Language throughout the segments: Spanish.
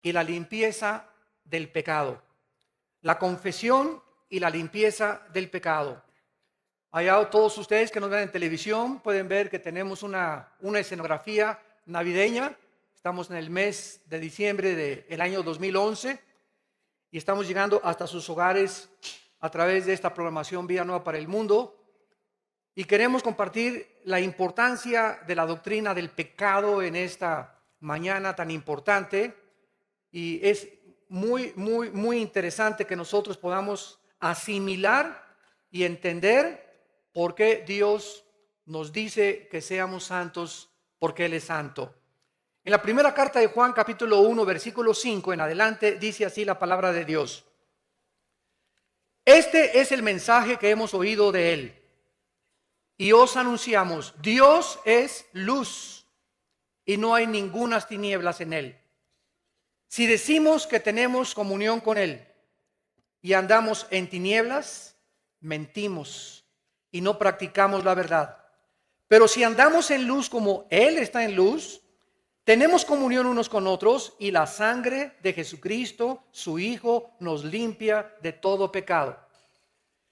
y la limpieza del pecado. La confesión y la limpieza del pecado. Allá todos ustedes que nos ven en televisión pueden ver que tenemos una escenografía navideña. Estamos en el mes de diciembre del año 2011 y estamos llegando hasta sus hogares a través de esta programación Vida Nueva para el Mundo. Y queremos compartir la importancia de la doctrina del pecado en esta mañana tan importante. Y es muy interesante que nosotros podamos asimilar y entender por qué Dios nos dice que seamos santos, porque Él es santo. En la primera carta de Juan, capítulo 1, versículo 5 en adelante, dice así la palabra de Dios. Este es el mensaje que hemos oído de Él y os anunciamos: Dios es luz y no hay ningunas tinieblas en Él. Si decimos que tenemos comunión con Él y andamos en tinieblas, mentimos y no practicamos la verdad. Pero si andamos en luz como Él está en luz, tenemos comunión unos con otros y la sangre de Jesucristo, su Hijo, nos limpia de todo pecado.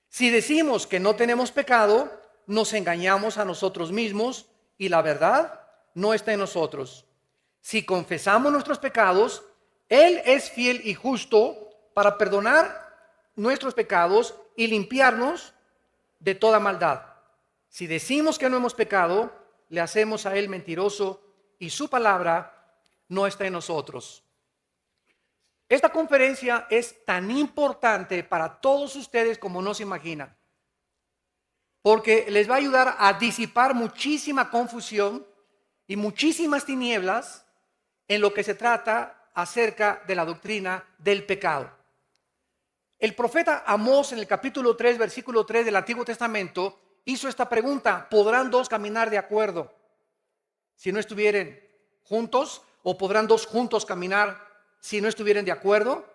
Si decimos que no tenemos pecado, nos engañamos a nosotros mismos y la verdad no está en nosotros. Si confesamos nuestros pecados, Él es fiel y justo para perdonar nuestros pecados y limpiarnos de toda maldad. Si decimos que no hemos pecado, le hacemos a Él mentiroso y su palabra no está en nosotros. Esta conferencia es tan importante para todos ustedes como no se imaginan, porque les va a ayudar a disipar muchísima confusión y muchísimas tinieblas en lo que se trata acerca de la doctrina del pecado. El profeta Amós en el capítulo 3, versículo 3 del Antiguo Testamento hizo esta pregunta: ¿podrán dos caminar de acuerdo si no estuvieran juntos? ¿O podrán dos juntos caminar si no estuvieran de acuerdo?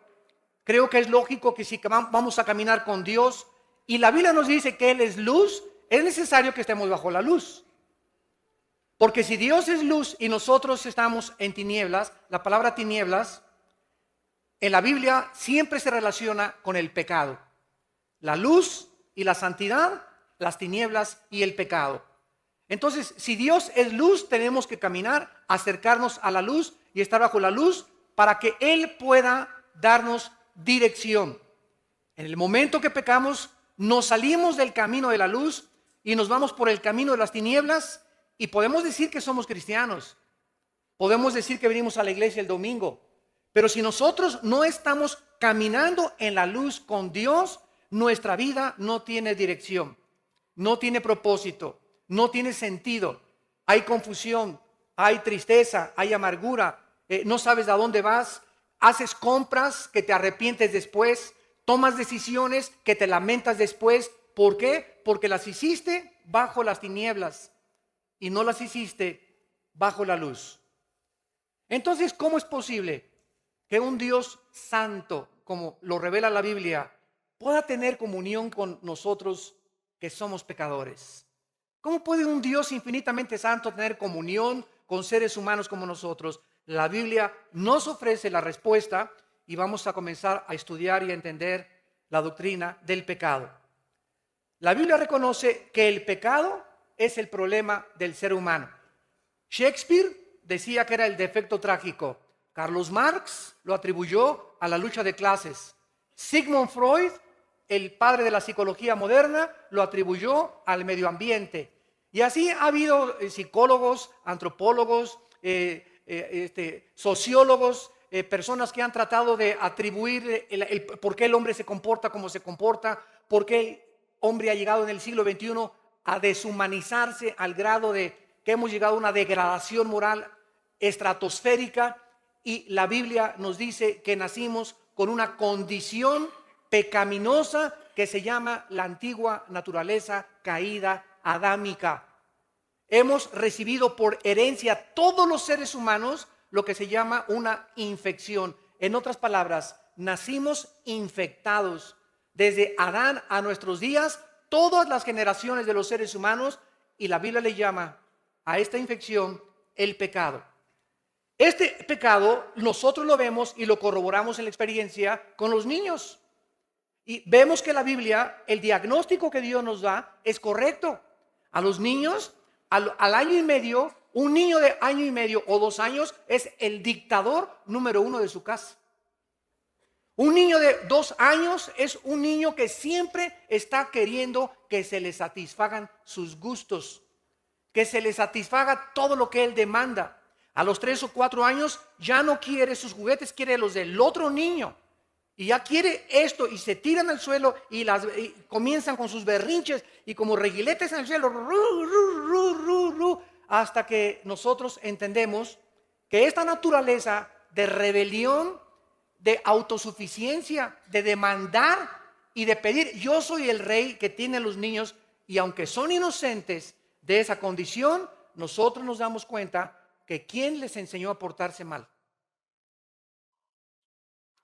Creo que es lógico que si vamos a caminar con Dios y la Biblia nos dice que Él es luz, es necesario que estemos bajo la luz. Porque si Dios es luz y nosotros estamos en tinieblas, la palabra tinieblas en la Biblia siempre se relaciona con el pecado. La luz y la santidad, las tinieblas y el pecado. Entonces, si Dios es luz, tenemos que caminar, acercarnos a la luz y estar bajo la luz para que Él pueda darnos dirección. En el momento que pecamos, nos salimos del camino de la luz y nos vamos por el camino de las tinieblas. Y podemos decir que somos cristianos, podemos decir que venimos a la iglesia el domingo, pero si nosotros no estamos caminando en la luz con Dios, nuestra vida no tiene dirección, no tiene propósito, no tiene sentido. Hay confusión, hay tristeza, hay amargura, no sabes a dónde vas, haces compras que te arrepientes después, tomas decisiones que te lamentas después. ¿Por qué? Porque las hiciste bajo las tinieblas y no las hiciste bajo la luz. Entonces, ¿cómo es posible que un Dios santo, como lo revela la Biblia, pueda tener comunión con nosotros que somos pecadores? ¿Cómo puede un Dios infinitamente santo tener comunión con seres humanos como nosotros? La Biblia nos ofrece la respuesta y vamos a comenzar a estudiar y a entender la doctrina del pecado. La Biblia reconoce que el pecado es el problema del ser humano. Shakespeare decía que era el defecto trágico. Carlos Marx lo atribuyó a la lucha de clases. Sigmund Freud, el padre de la psicología moderna, lo atribuyó al medio ambiente. Y así ha habido psicólogos, antropólogos, sociólogos, personas que han tratado de atribuir por qué el hombre se comporta como se comporta, por qué el hombre ha llegado en el siglo XXI a deshumanizarse al grado de que hemos llegado a una degradación moral estratosférica. Y la Biblia nos dice que nacimos con una condición pecaminosa que se llama la antigua naturaleza caída adámica. Hemos recibido por herencia todos los seres humanos lo que se llama una infección. En otras palabras, nacimos infectados. Desde Adán a nuestros días, todas las generaciones de los seres humanos, y la Biblia le llama a esta infección el pecado. Este pecado nosotros lo vemos y lo corroboramos en la experiencia con los niños. Y vemos que la Biblia, el diagnóstico que Dios nos da es correcto. A los niños, al año y medio, un niño de año y medio o 2 años es el dictador número 1 de su casa. Un niño de 2 años es un niño que siempre está queriendo que se le satisfagan sus gustos, que se le satisfaga todo lo que él demanda. A los 3 o 4 años ya no quiere sus juguetes, quiere los del otro niño. Y ya quiere esto y se tiran al suelo y comienzan con sus berrinches y como reguiletes en el suelo, hasta que nosotros entendemos que esta naturaleza de rebelión, de autosuficiencia, de demandar y de pedir, yo soy el rey que tienen los niños, y aunque son inocentes de esa condición, nosotros nos damos cuenta que ¿quién les enseñó a portarse mal?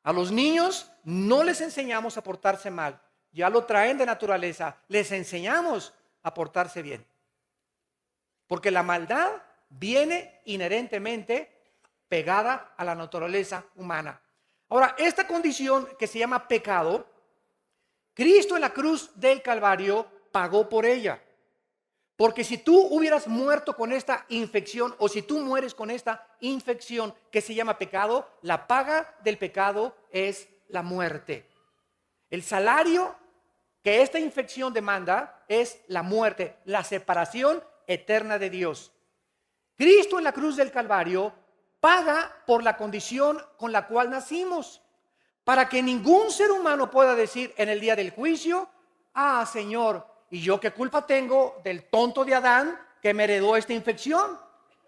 A los niños no les enseñamos a portarse mal, ya lo traen de naturaleza, les enseñamos a portarse bien. Porque la maldad viene inherentemente pegada a la naturaleza humana. Ahora, esta condición que se llama pecado, Cristo en la cruz del Calvario pagó por ella. Porque si tú hubieras muerto con esta infección, o si tú mueres con esta infección que se llama pecado, la paga del pecado es la muerte. El salario que esta infección demanda es la muerte, la separación eterna de Dios. Cristo en la cruz del Calvario paga por la condición con la cual nacimos, para que ningún ser humano pueda decir en el día del juicio, ah, Señor, ¿y yo qué culpa tengo del tonto de Adán que me heredó esta infección?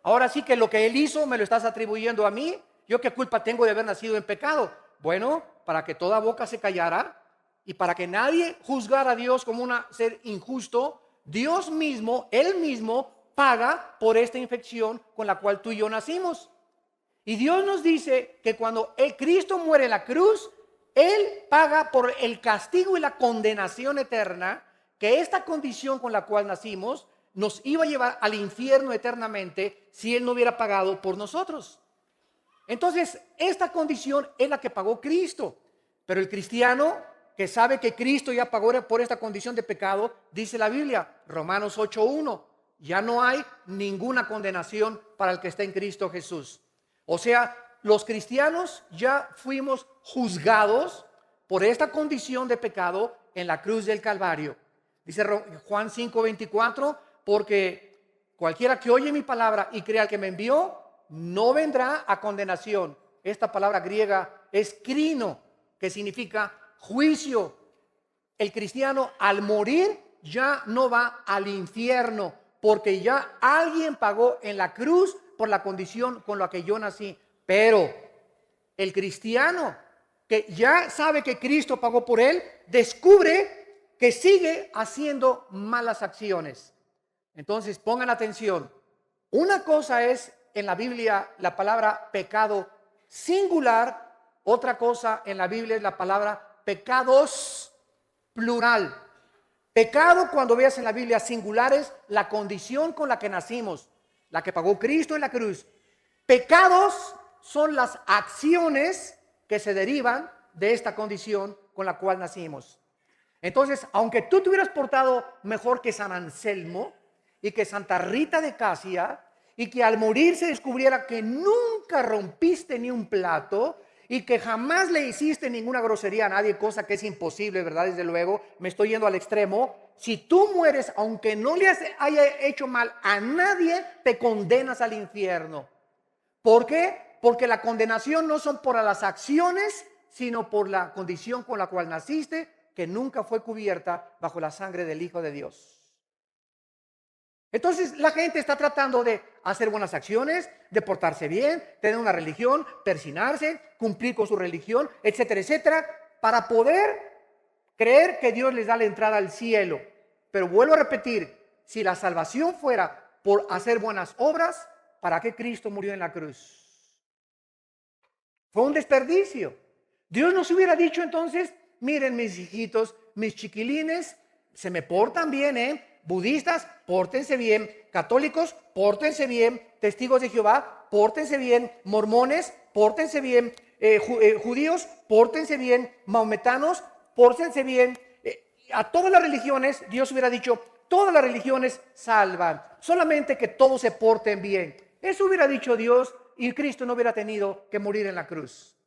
Ahora sí que lo que él hizo me lo estás atribuyendo a mí. ¿Yo qué culpa tengo de haber nacido en pecado? Bueno, para que toda boca se callara y para que nadie juzgara a Dios como un ser injusto, Dios mismo, Él mismo, paga por esta infección con la cual tú y yo nacimos. Y Dios nos dice que cuando Cristo muere en la cruz, Él paga por el castigo y la condenación eterna, que esta condición con la cual nacimos nos iba a llevar al infierno eternamente si Él no hubiera pagado por nosotros. Entonces, esta condición es la que pagó Cristo. Pero el cristiano que sabe que Cristo ya pagó por esta condición de pecado, dice la Biblia, Romanos 8:1, ya no hay ninguna condenación para el que está en Cristo Jesús. O sea, los cristianos ya fuimos juzgados por esta condición de pecado en la cruz del Calvario. Dice Juan 5:24, porque cualquiera que oye mi palabra y crea al que me envió, no vendrá a condenación. Esta palabra griega es krino, que significa juicio. El cristiano al morir ya no va al infierno, porque ya alguien pagó en la cruz por la condición con la que yo nací. Pero el cristiano que ya sabe que Cristo pagó por él, descubre que sigue haciendo malas acciones. Entonces pongan atención. Una cosa es en la Biblia la palabra pecado singular, otra cosa en la Biblia es la palabra pecados plural. Pecado, cuando veas en la Biblia singular, es la condición con la que nacimos, la que pagó Cristo en la cruz. Pecados son las acciones que se derivan de esta condición con la cual nacimos. Entonces, aunque tú te hubieras portado mejor que San Anselmo y que Santa Rita de Casia, y que al morir se descubriera que nunca rompiste ni un plato y que jamás le hiciste ninguna grosería a nadie, cosa que es imposible, ¿verdad? Desde luego, me estoy yendo al extremo. Si tú mueres, aunque no le haya hecho mal a nadie, te condenas al infierno. ¿Por qué? Porque la condenación no son por las acciones, sino por la condición con la cual naciste, que nunca fue cubierta bajo la sangre del Hijo de Dios. Entonces la gente está tratando de hacer buenas acciones, de portarse bien, tener una religión, persinarse, cumplir con su religión, etcétera, etcétera, para poder creer que Dios les da la entrada al cielo. Pero vuelvo a repetir, si la salvación fuera por hacer buenas obras, ¿para qué Cristo murió en la cruz? Fue un desperdicio. Dios nos hubiera dicho entonces, miren mis hijitos, mis chiquilines, se me portan bien, budistas, pórtense bien, católicos, pórtense bien, testigos de Jehová, pórtense bien, mormones, pórtense bien, judíos, pórtense bien, maometanos, pórtense bien. A todas las religiones, Dios hubiera dicho, todas las religiones salvan, solamente que todos se porten bien. Eso hubiera dicho Dios y Cristo no hubiera tenido que morir en la cruz.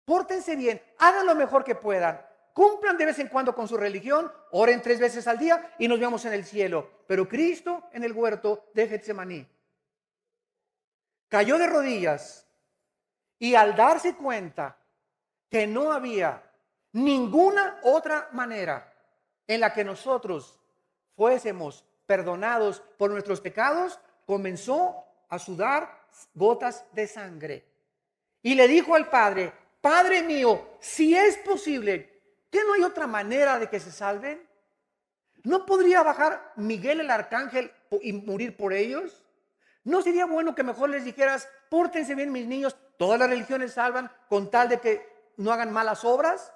Pórtense bien, hagan lo mejor que puedan, cumplan de vez en cuando con su religión, oren 3 veces al día y nos vemos en el cielo. Pero Cristo en el huerto de Getsemaní cayó de rodillas y al darse cuenta que no había ninguna otra manera en la que nosotros fuésemos perdonados por nuestros pecados, comenzó a sudar gotas de sangre. Y le dijo al Padre, Padre mío, si es posible, ¿qué no hay otra manera de que se salven? ¿No podría bajar Miguel el arcángel y morir por ellos? ¿No sería bueno que mejor les dijeras, pórtense bien mis niños, todas las religiones salvan con tal de que no hagan malas obras?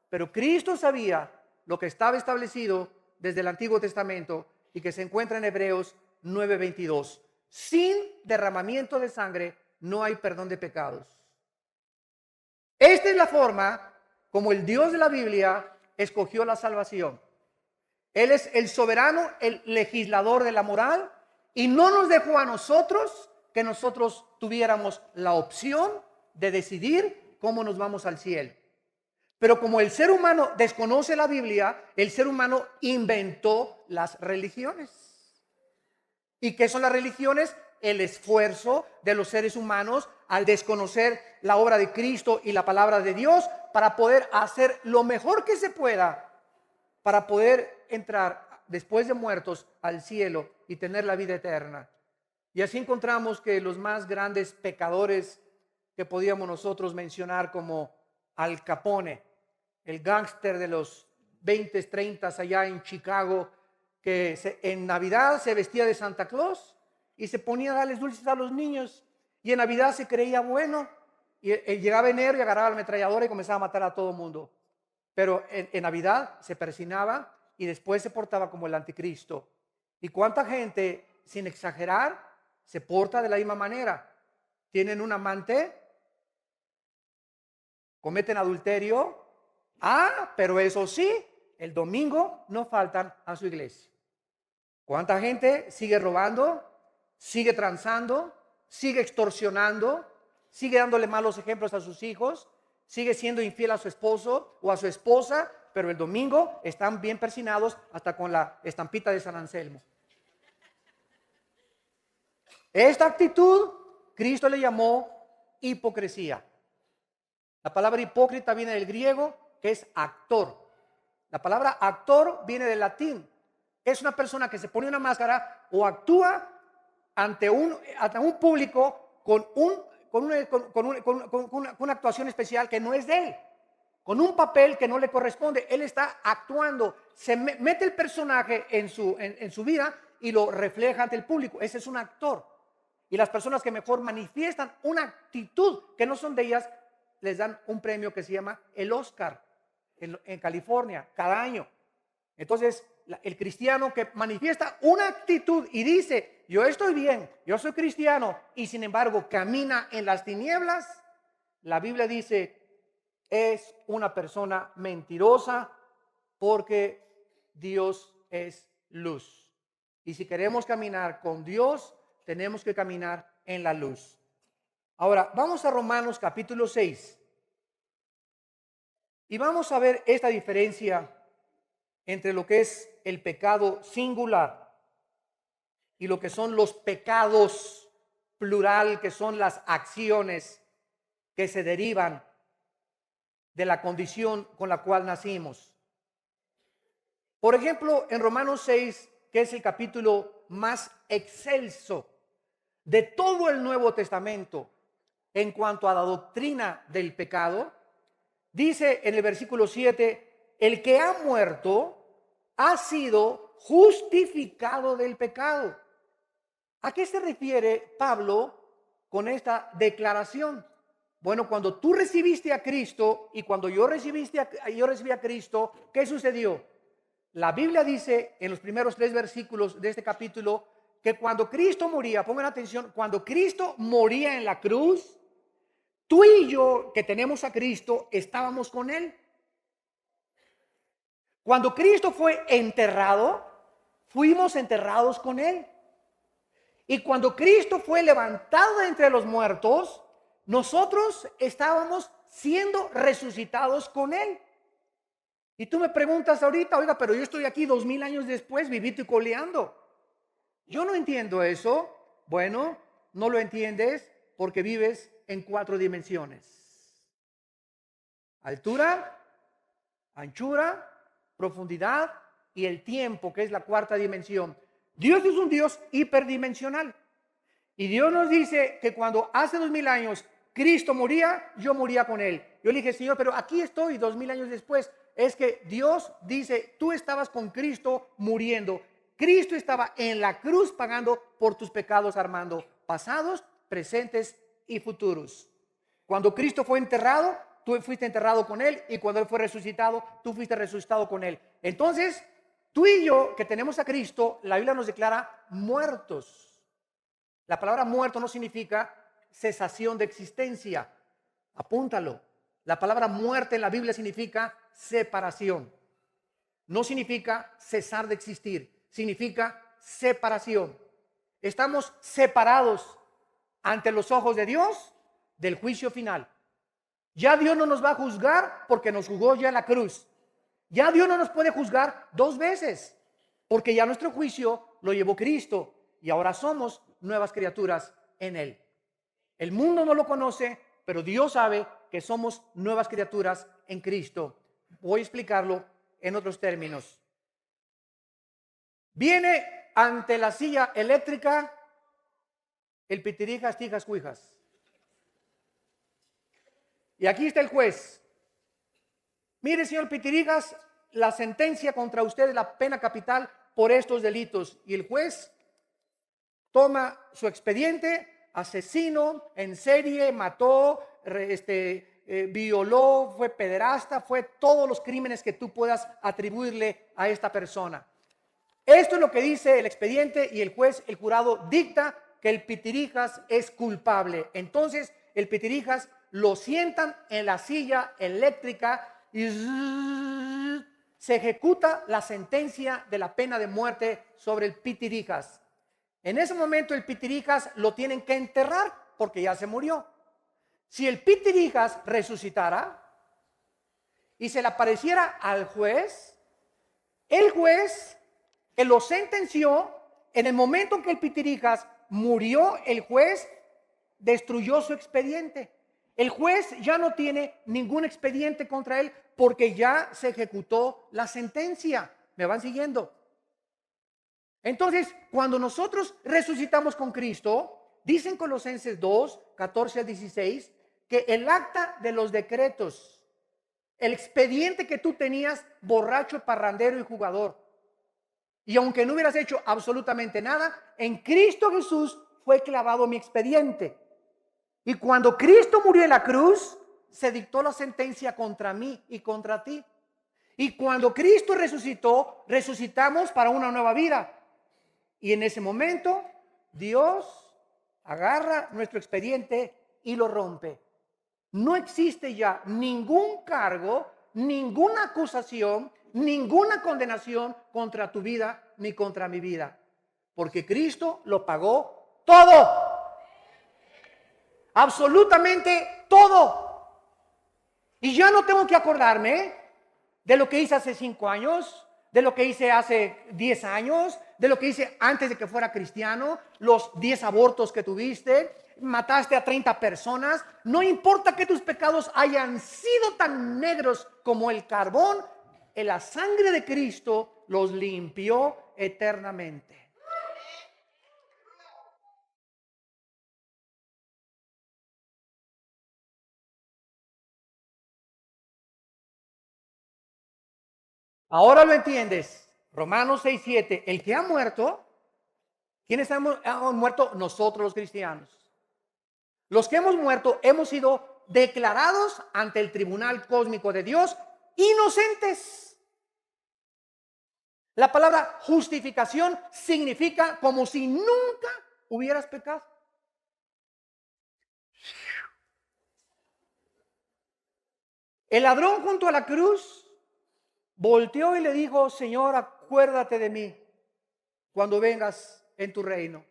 Pero Cristo sabía lo que estaba establecido desde el Antiguo Testamento y que se encuentra en Hebreos 9:22. Sin derramamiento de sangre no hay perdón de pecados. Esta es la forma como el Dios de la Biblia escogió la salvación. Él es el soberano, el legislador de la moral, y no nos dejó a nosotros que nosotros tuviéramos la opción de decidir cómo nos vamos al cielo. Pero como el ser humano desconoce la Biblia, el ser humano inventó las religiones. ¿Y qué son las religiones? El esfuerzo de los seres humanos al desconocer la obra de Cristo y la palabra de Dios para poder hacer lo mejor que se pueda para poder entrar después de muertos al cielo y tener la vida eterna. Y así encontramos que los más grandes pecadores que podíamos nosotros mencionar, como Al Capone, el gángster de los 20, 30 allá en Chicago, que en Navidad se vestía de Santa Claus y se ponía a darles dulces a los niños, y en Navidad se creía bueno, y llegaba enero y agarraba la ametralladora y comenzaba a matar a todo el mundo. Pero en Navidad se persinaba y después se portaba como el anticristo. ¿Y cuánta gente, sin exagerar, se porta de la misma manera? Tienen un amante, cometen adulterio, pero eso sí, el domingo no faltan a su iglesia. ¿Cuánta gente sigue robando, sigue transando, sigue extorsionando, sigue dándole malos ejemplos a sus hijos, sigue siendo infiel a su esposo o a su esposa, pero el domingo están bien persinados hasta con la estampita de San Anselmo? Esta actitud Cristo le llamó hipocresía. La palabra hipócrita viene del griego, que es actor. La palabra actor viene del latín. Es una persona que se pone una máscara o actúa ante un público con una actuación especial que no es de él, con un papel que no le corresponde. Él está actuando, se mete el personaje en su vida y lo refleja ante el público. Ese es un actor. Y las personas que mejor manifiestan una actitud que no son de ellas, les dan un premio que se llama el Oscar en California cada año. Entonces, el cristiano que manifiesta una actitud y dice, yo estoy bien, yo soy cristiano, y sin embargo camina en las tinieblas, la Biblia dice, es una persona mentirosa, porque Dios es luz. Y si queremos caminar con Dios, tenemos que caminar en la luz. Ahora, vamos a Romanos capítulo 6. Y vamos a ver esta diferencia entre lo que es el pecado singular y lo que son los pecados plural, que son las acciones que se derivan de la condición con la cual nacimos. Por ejemplo, en Romanos 6, que es el capítulo más excelso de todo el Nuevo Testamento en cuanto a la doctrina del pecado, dice en el versículo 7, el que ha muerto ha sido justificado del pecado. ¿A qué se refiere Pablo con esta declaración? Bueno, cuando tú recibiste a Cristo y cuando yo recibí a Cristo, ¿qué sucedió? La Biblia dice en los primeros 3 versículos de este capítulo que cuando Cristo moría, pongan atención, cuando Cristo moría en la cruz, tú y yo que tenemos a Cristo estábamos con Él. Cuando Cristo fue enterrado, fuimos enterrados con Él. Y cuando Cristo fue levantado de entre los muertos, nosotros estábamos siendo resucitados con Él. Y tú me preguntas ahorita, oiga, pero yo estoy aquí 2000 años después, vivito y coleando. Yo no entiendo eso. Bueno, no lo entiendes porque vives en 4 dimensiones. Altura, anchura, profundidad y el tiempo, que es la 4ª dimensión. Dios es un Dios hiperdimensional. Y Dios nos dice que cuando hace 2000 años Cristo moría, yo moría con Él. Yo le dije, Señor, pero aquí estoy 2000 años después. Es que Dios dice, tú estabas con Cristo muriendo. Cristo estaba en la cruz pagando por tus pecados, Armando, pasados, presentes y futuros. Cuando Cristo fue enterrado, tú fuiste enterrado con Él, y cuando Él fue resucitado, tú fuiste resucitado con Él. Entonces, tú y yo que tenemos a Cristo, la Biblia nos declara muertos. La palabra muerto no significa cesación de existencia. Apúntalo. La palabra muerte en la Biblia significa separación. No significa cesar de existir, significa separación. Estamos separados ante los ojos de Dios del juicio final. Ya Dios no nos va a juzgar porque nos juzgó ya en la cruz. Ya Dios no nos puede juzgar 2 veces porque ya nuestro juicio lo llevó Cristo y ahora somos nuevas criaturas en Él. El mundo no lo conoce, pero Dios sabe que somos nuevas criaturas en Cristo. Voy a explicarlo en otros términos. Viene ante la silla eléctrica el pitirijas, tijas, cuijas. Y aquí está el juez. Mire, señor Pitirijas, la sentencia contra usted es la pena capital por estos delitos. Y el juez toma su expediente: asesino en serie, mató, violó, fue pederasta, fue todos los crímenes que tú puedas atribuirle a esta persona. Esto es lo que dice el expediente y el juez, el jurado, dicta que el Pitirijas es culpable. Entonces, el Pitirijas lo sientan en la silla eléctrica y se ejecuta la sentencia de la pena de muerte sobre el Pitirijas. En ese momento el Pitirijas lo tienen que enterrar porque ya se murió. Si el Pitirijas resucitara y se le apareciera al juez, el juez que lo sentenció, en el momento en que el Pitirijas murió, el juez destruyó su expediente. El juez ya no tiene ningún expediente contra él porque ya se ejecutó la sentencia. ¿Me van siguiendo? Entonces, cuando nosotros resucitamos con Cristo, dicen Colosenses 2, 14 al 16, que el acta de los decretos, el expediente que tú tenías, borracho, parrandero y jugador, y aunque no hubieras hecho absolutamente nada, en Cristo Jesús fue clavado mi expediente. Y cuando Cristo murió en la cruz, se dictó la sentencia contra mí y contra ti. Y cuando Cristo resucitó, resucitamos para una nueva vida. Y en ese momento, Dios agarra nuestro expediente y lo rompe. No existe ya ningún cargo, ninguna acusación, ninguna condenación contra tu vida ni contra mi vida. Porque Cristo lo pagó todo. Absolutamente todo. Y ya no tengo que acordarme de lo que hice hace 5 años, de lo que hice hace 10 años, de lo que hice antes de que fuera cristiano, los 10 abortos que tuviste, mataste a 30 personas. No importa que tus pecados hayan sido tan negros como el carbón, la sangre de Cristo los limpió eternamente. Ahora lo entiendes. Romanos 6:7. El que ha muerto, ¿quiénes hemos muerto? Nosotros los cristianos. Los que hemos muerto hemos sido declarados ante el tribunal cósmico de Dios inocentes. La palabra justificación significa como si nunca hubieras pecado. El ladrón junto a la cruz volteó y le dijo: Señor, acuérdate de mí cuando vengas en tu reino.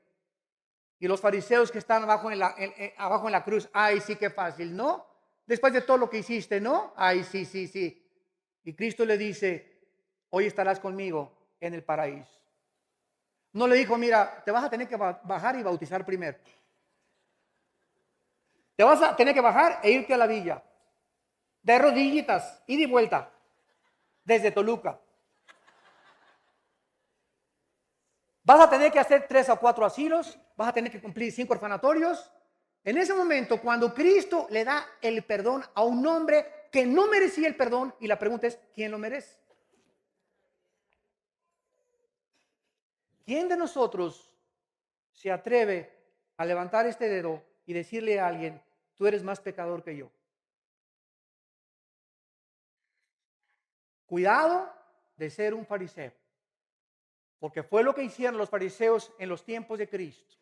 Y los fariseos que están abajo en la cruz: ay, sí, qué fácil, ¿no? Después de todo lo que hiciste, ¿no? Ay, sí, sí, sí. Y Cristo le dice: hoy estarás conmigo en el paraíso. No le dijo: mira, te vas a tener que bajar y bautizar primero. Te vas a tener que bajar e irte a la villa. De rodillitas, ida y vuelta. Desde Toluca. Vas a tener que hacer 3 o 4 asilos. Vas a tener que cumplir 5 orfanatorios. En ese momento, cuando Cristo le da el perdón a un hombre que no merecía el perdón, y la pregunta es: ¿quién lo merece? ¿Quién de nosotros se atreve a levantar este dedo y decirle a alguien: tú eres más pecador que yo? Cuidado de ser un fariseo, porque fue lo que hicieron los fariseos en los tiempos de Cristo.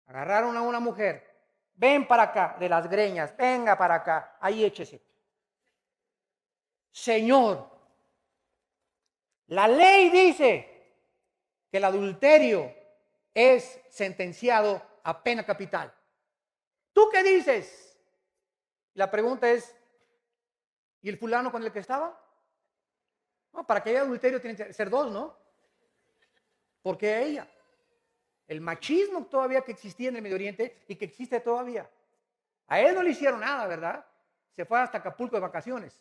Agarraron a una mujer: ven para acá, de las greñas, venga para acá, ahí échese. Señor, la ley dice que el adulterio es sentenciado a pena capital. ¿Tú qué dices? La pregunta es: ¿y el fulano con el que estaba? No, para que haya adulterio tienen que ser 2, ¿no? ¿Por qué ella? El machismo todavía que existía en el Medio Oriente y que existe todavía. A él no le hicieron nada, ¿verdad? Se fue hasta Acapulco de vacaciones.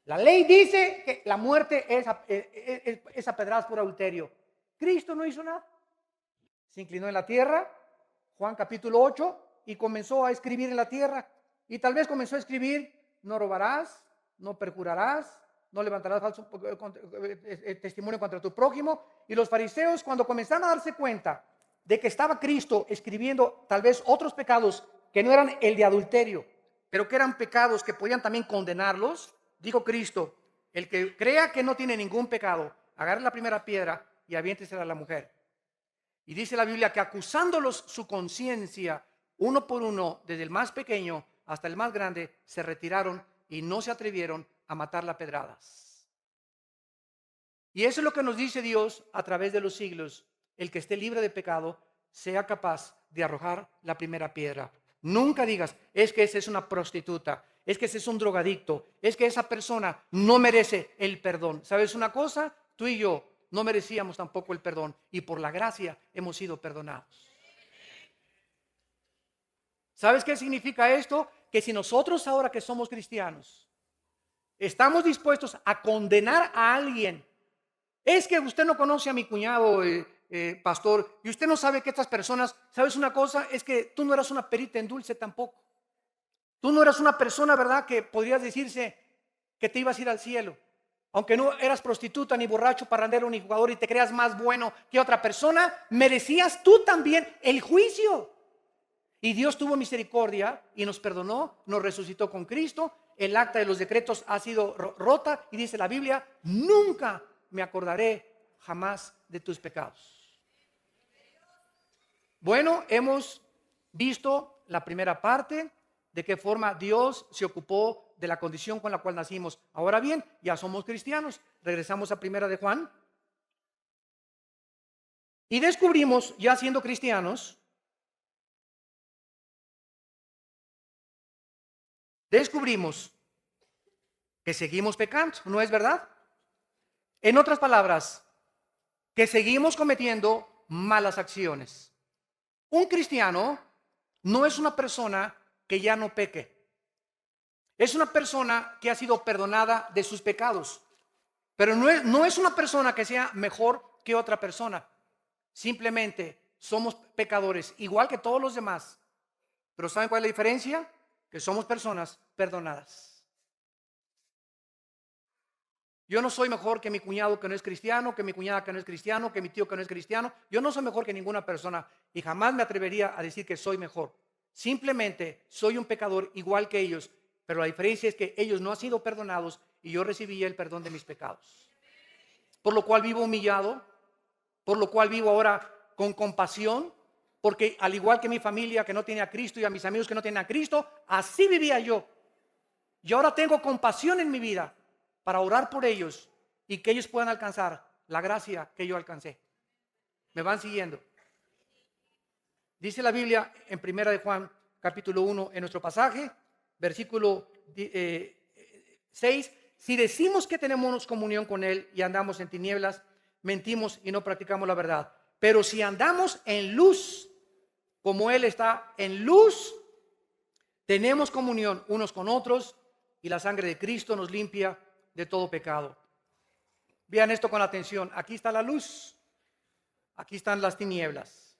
La ley dice que la muerte es a pedradas por adulterio. Cristo no hizo nada. Se inclinó en la tierra, Juan capítulo 8, y comenzó a escribir en la tierra. Y tal vez comenzó a escribir: no robarás, no perjurarás, no levantarás falso testimonio contra tu prójimo. Y los fariseos, cuando comenzaron a darse cuenta de que estaba Cristo escribiendo tal vez otros pecados que no eran el de adulterio, pero que eran pecados que podían también condenarlos, dijo Cristo: el que crea que no tiene ningún pecado, agarre la primera piedra y aviéntesela a la mujer. Y dice la Biblia que, acusándolos su conciencia, uno por uno, desde el más pequeño hasta el más grande, se retiraron y no se atrevieron a matarla a pedradas. Y eso es lo que nos dice Dios a través de los siglos: el que esté libre de pecado sea capaz de arrojar la primera piedra. Nunca digas: es que esa es una prostituta, es que ese es un drogadicto, es que esa persona no merece el perdón. ¿Sabes una cosa? Tú y yo no merecíamos tampoco el perdón, y por la gracia hemos sido perdonados. ¿Sabes qué significa esto? Que si nosotros, ahora que somos cristianos, estamos dispuestos a condenar a alguien: es que usted no conoce a mi cuñado, pastor, y usted no sabe que estas personas, ¿sabes una cosa? Es que tú no eras una perita en dulce tampoco. Tú no eras una persona, ¿verdad?, que podrías decirse que te ibas a ir al cielo. Aunque no eras prostituta, ni borracho, parrandero, ni jugador, y te creas más bueno que otra persona, merecías tú también el juicio. Y Dios tuvo misericordia y nos perdonó, nos resucitó con Cristo. El acta de los decretos ha sido rota, y dice la Biblia: nunca me acordaré jamás de tus pecados. Bueno, hemos visto la primera parte, de qué forma Dios se ocupó de la condición con la cual nacimos. Ahora bien, ya somos cristianos. Regresamos a Primera de Juan y descubrimos, ya siendo cristianos, descubrimos que seguimos pecando, ¿no es verdad? En otras palabras, que seguimos cometiendo malas acciones. Un cristiano no es una persona que ya no peque. Es una persona que ha sido perdonada de sus pecados. Pero no es una persona que sea mejor que otra persona. Simplemente somos pecadores, igual que todos los demás. Pero ¿saben cuál es la diferencia? Que somos personas perdonadas. Yo no soy mejor que mi cuñado que no es cristiano, que mi cuñada que no es cristiano, que mi tío que no es cristiano. Yo no soy mejor que ninguna persona, y jamás me atrevería a decir que soy mejor. Simplemente soy un pecador igual que ellos, pero la diferencia es que ellos no han sido perdonados y yo recibí el perdón de mis pecados. por lo cual vivo humillado, por lo cual vivo ahora con compasión, porque al igual que mi familia que no tiene a Cristo y a mis amigos que no tienen a Cristo, así vivía yo. Y ahora tengo compasión en mi vida para orar por ellos y que ellos puedan alcanzar la gracia que yo alcancé. ¿Me van siguiendo? Dice la Biblia en 1 de Juan capítulo 1 en nuestro pasaje, versículo 6, si decimos que tenemos comunión con Él y andamos en tinieblas, mentimos y no practicamos la verdad. Pero si andamos en luz, como Él está en luz, tenemos comunión unos con otros y la sangre de Cristo nos limpia de todo pecado. Vean esto con atención. Aquí está la luz, aquí están las tinieblas.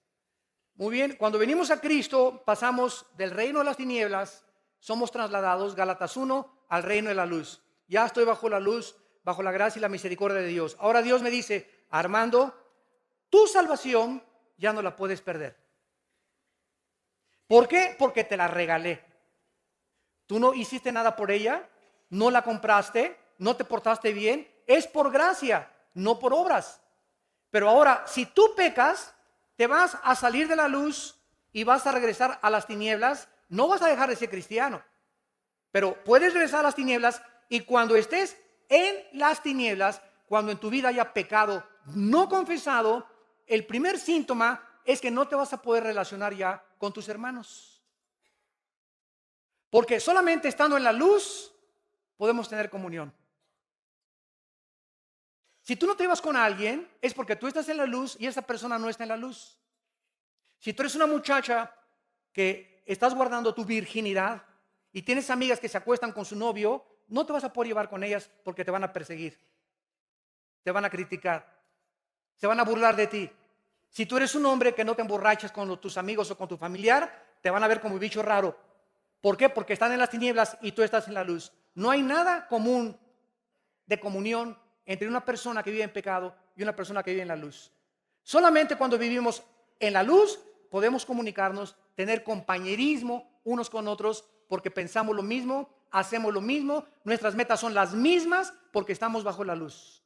Muy bien, cuando venimos a Cristo, pasamos del reino de las tinieblas, somos trasladados, Gálatas 1, al reino de la luz. Ya estoy bajo la luz, bajo la gracia y la misericordia de Dios. Ahora Dios me dice, Armando, tu salvación ya no la puedes perder. ¿Por qué? Porque te la regalé. Tú no hiciste nada por ella, no la compraste, no te portaste bien. Es por gracia, no por obras. Pero ahora, si tú pecas, te vas a salir de la luz y vas a regresar a las tinieblas. No vas a dejar de ser cristiano, pero puedes regresar a las tinieblas, y cuando estés en las tinieblas, cuando en tu vida haya pecado no confesado, el primer síntoma es que no te vas a poder relacionar ya con tus hermanos. Porque solamente estando en la luz podemos tener comunión. Si tú no te vas con alguien, es porque tú estás en la luz y esa persona no está en la luz. Si tú eres una muchacha que estás guardando tu virginidad y tienes amigas que se acuestan con su novio, no te vas a poder llevar con ellas porque te van a perseguir, te van a criticar, se van a burlar de ti. Si tú eres un hombre que no te emborrachas con tus amigos o con tu familiar, te van a ver como un bicho raro. ¿Por qué? Porque están en las tinieblas y tú estás en la luz. No hay nada común de comunión entre una persona que vive en pecado y una persona que vive en la luz. Solamente cuando vivimos en la luz podemos comunicarnos, tener compañerismo unos con otros, porque pensamos lo mismo, hacemos lo mismo, nuestras metas son las mismas porque estamos bajo la luz.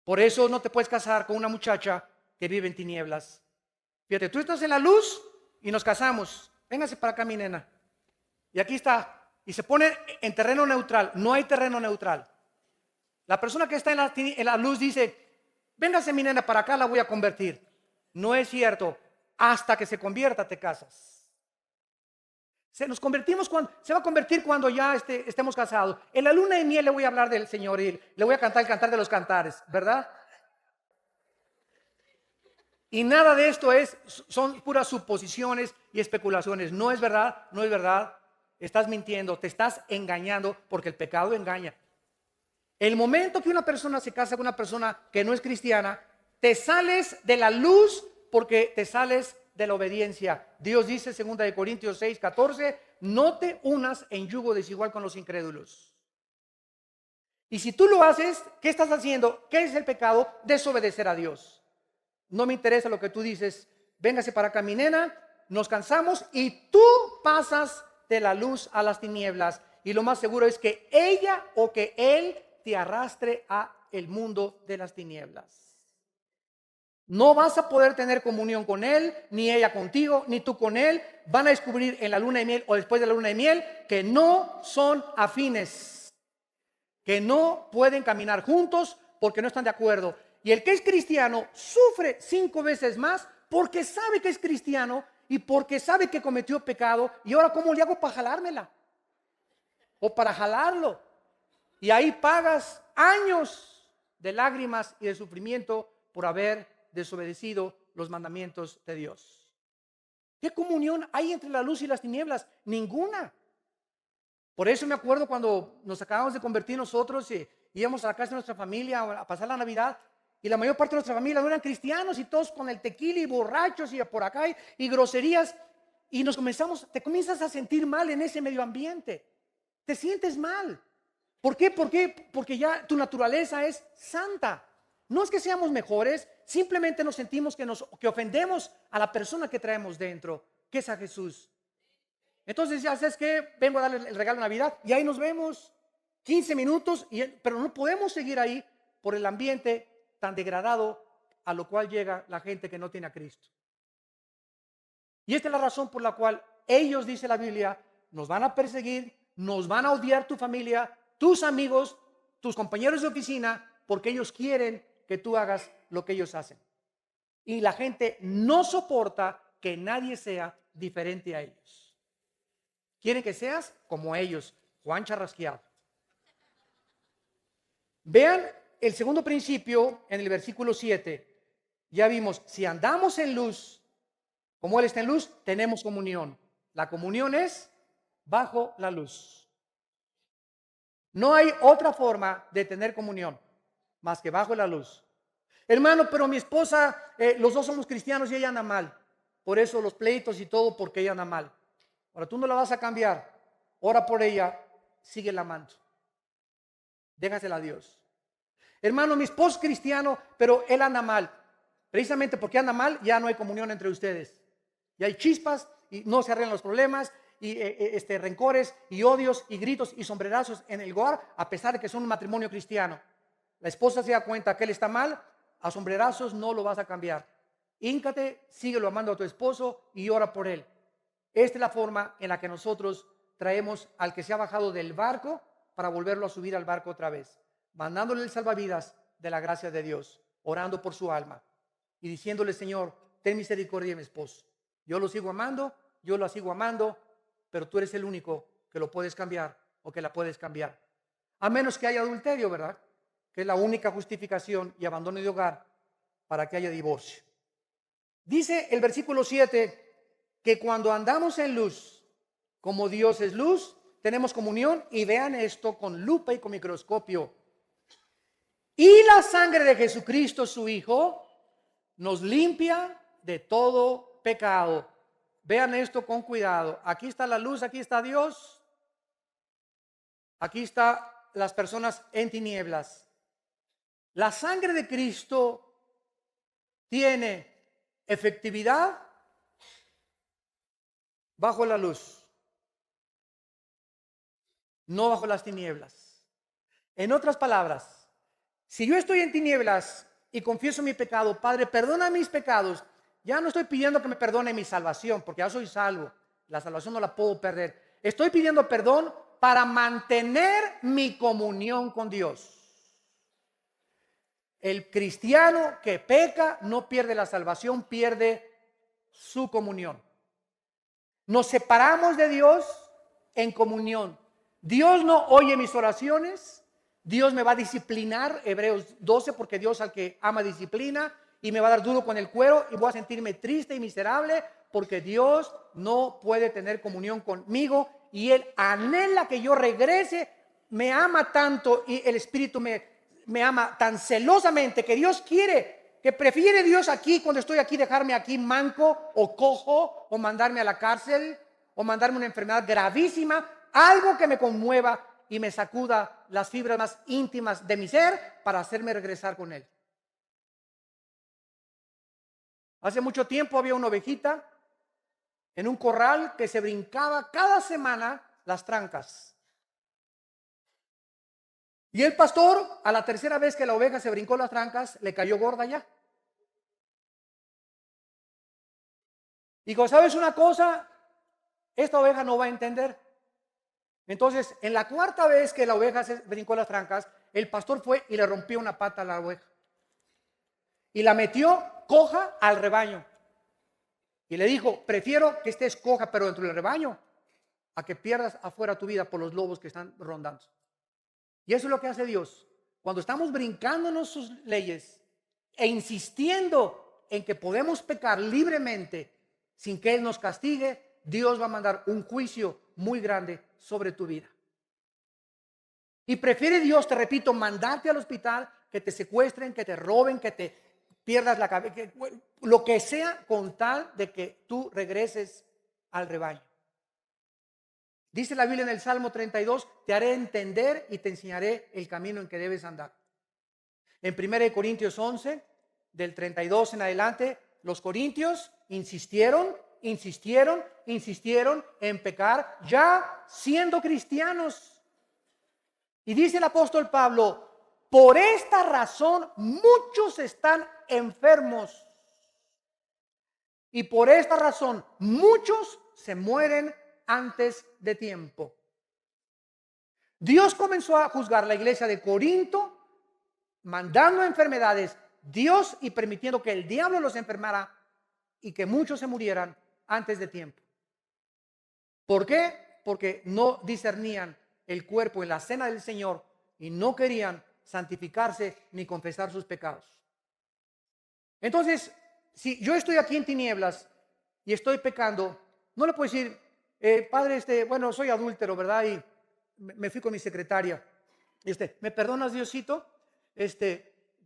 Por eso no te puedes casar con una muchacha que vive en tinieblas. Fíjate, tú estás en la luz y nos casamos. Véngase para acá, mi nena. Y aquí está. Y se pone en terreno neutral. No hay terreno neutral. La persona que está en la luz dice, véngase, mi nena, para acá, la voy a convertir. No es cierto. Hasta que se convierta te casas. Se va a convertir cuando ya estemos casados. En la luna de miel le voy a hablar del Señor y le voy a cantar el cantar de los cantares, ¿verdad? Y nada de esto son puras suposiciones y especulaciones. No es verdad, no es verdad. Estás mintiendo, te estás engañando, porque el pecado engaña. El momento que una persona se casa con una persona que no es cristiana, te sales de la luz porque te sales de la obediencia. Dios dice, 2 Corintios 6, 14, no te unas en yugo desigual con los incrédulos. Y si tú lo haces, ¿qué estás haciendo? ¿Qué es el pecado? Desobedecer a Dios. No me interesa lo que tú dices. Véngase para acá, mi nena, nos cansamos y tú pasas de la luz a las tinieblas. Y lo más seguro es que ella o que él te arrastre a el mundo de las tinieblas. No vas a poder tener comunión con él, ni ella contigo, ni tú con él. Van a descubrir en la luna de miel o después de la luna de miel que no son afines, que no pueden caminar juntos porque no están de acuerdo. Y el que es cristiano sufre 5 veces más porque sabe que es cristiano y porque sabe que cometió pecado. Y ahora, ¿cómo le hago para jalármela? O para jalarlo. Y ahí pagas años de lágrimas y de sufrimiento por haber desobedecido los mandamientos de Dios. ¿Qué comunión hay entre la luz y las tinieblas? Ninguna. Por eso me acuerdo cuando nos acabamos de convertir nosotros y íbamos a la casa de nuestra familia a pasar la Navidad, y la mayor parte de nuestra familia no eran cristianos y todos con el tequila y borrachos y por acá y groserías, y te comienzas a sentir mal en ese medio ambiente. Te sientes mal. ¿Por qué? Porque ya tu naturaleza es santa. No es que seamos mejores, simplemente nos sentimos que ofendemos a la persona que traemos dentro, que es a Jesús. Entonces, ya sabes que vengo a darle el regalo de Navidad y ahí nos vemos 15 minutos, pero no podemos seguir ahí por el ambiente tan degradado a lo cual llega la gente que no tiene a Cristo. Y esta es la razón por la cual ellos, dice la Biblia, nos van a perseguir, nos van a odiar tu familia, tus amigos, tus compañeros de oficina, porque ellos quieren que tú hagas lo que ellos hacen. Y la gente no soporta que nadie sea diferente a ellos. Quieren que seas como ellos, Juan Charrasqueado. Vean el segundo principio en el versículo 7. Ya vimos, si andamos en luz, como Él está en luz, tenemos comunión. La comunión es bajo la luz. No hay otra forma de tener comunión más que bajo la luz. Hermano, pero mi esposa, los dos somos cristianos y ella anda mal. Por eso los pleitos y todo, porque ella anda mal. Ahora tú no la vas a cambiar. Ora por ella, síguela amando. Déjasela a Dios. Hermano, mi esposo es cristiano, pero él anda mal. Precisamente porque anda mal, ya no hay comunión entre ustedes. Y hay chispas y no se arreglan los problemas y rencores y odios y gritos y sombrerazos en el hogar, a pesar de que son un matrimonio cristiano. La esposa se da cuenta que él está mal, a sombrerazos no lo vas a cambiar. Híncate, síguelo amando a tu esposo y ora por él. Esta es la forma en la que nosotros traemos al que se ha bajado del barco para volverlo a subir al barco otra vez, mandándole el salvavidas de la gracia de Dios, orando por su alma y diciéndole: Señor, ten misericordia de mi esposo. Yo lo sigo amando, yo la sigo amando, pero tú eres el único que lo puedes cambiar o que la puedes cambiar. A menos que haya adulterio, ¿verdad? Que es la única justificación y abandono de hogar para que haya divorcio. Dice el versículo 7 que cuando andamos en luz, como Dios es luz, tenemos comunión, y vean esto con lupa y con microscopio. Y la sangre de Jesucristo, su Hijo, nos limpia de todo pecado. Vean esto con cuidado. Aquí está la luz, aquí está Dios. Aquí están las personas en tinieblas. La sangre de Cristo tiene efectividad bajo la luz, no bajo las tinieblas. En otras palabras, si yo estoy en tinieblas y confieso mi pecado: Padre, perdona mis pecados, ya no estoy pidiendo que me perdone mi salvación, porque ya soy salvo, la salvación no la puedo perder. Estoy pidiendo perdón para mantener mi comunión con Dios. El cristiano que peca no pierde la salvación, pierde su comunión. Nos separamos de Dios en comunión. Dios no oye mis oraciones. Dios me va a disciplinar, Hebreos 12, porque Dios al que ama disciplina, y me va a dar duro con el cuero y voy a sentirme triste y miserable porque Dios no puede tener comunión conmigo y Él anhela que yo regrese. Me ama tanto y el Espíritu me ama tan celosamente que Dios quiere, que prefiere Dios aquí, cuando estoy aquí, dejarme aquí manco o cojo o mandarme a la cárcel o mandarme una enfermedad gravísima, algo que me conmueva y me sacuda las fibras más íntimas de mi ser para hacerme regresar con Él. Hace mucho tiempo había una ovejita en un corral que se brincaba cada semana las trancas. Y el pastor, a la tercera vez que la oveja se brincó las trancas, le cayó gorda ya. Dijo: ¿sabes una cosa? Esta oveja no va a entender. Entonces, en la cuarta vez que la oveja se brincó las trancas, el pastor fue y le rompió una pata a la oveja. Y la metió coja al rebaño. Y le dijo: prefiero que estés coja pero dentro del rebaño, a que pierdas afuera tu vida por los lobos que están rondando. Y eso es lo que hace Dios. Cuando estamos brincándonos sus leyes e insistiendo en que podemos pecar libremente sin que Él nos castigue, Dios va a mandar un juicio muy grande sobre tu vida. Y prefiere Dios, te repito, mandarte al hospital, que te secuestren, que te roben, que te pierdas la cabeza, lo que sea, con tal de que tú regreses al rebaño. Dice la Biblia en el Salmo 32, te haré entender y te enseñaré el camino en que debes andar. En 1 Corintios 11, del 32 en adelante, los corintios insistieron en pecar ya siendo cristianos. Y dice el apóstol Pablo: Por esta razón muchos están enfermos. Y por esta razón muchos se mueren antes de tiempo. Dios comenzó a juzgar la iglesia de Corinto, mandando enfermedades, Dios, y permitiendo que el diablo los enfermara y que muchos se murieran antes de tiempo. ¿Por qué? Porque no discernían el cuerpo en la cena del Señor y no querían santificarse ni confesar sus pecados. Entonces, si yo estoy aquí en tinieblas y estoy pecando, no le puedo decir, padre, bueno, soy adúltero, ¿verdad? Y me fui con mi secretaria. ¿Me perdonas, Diosito?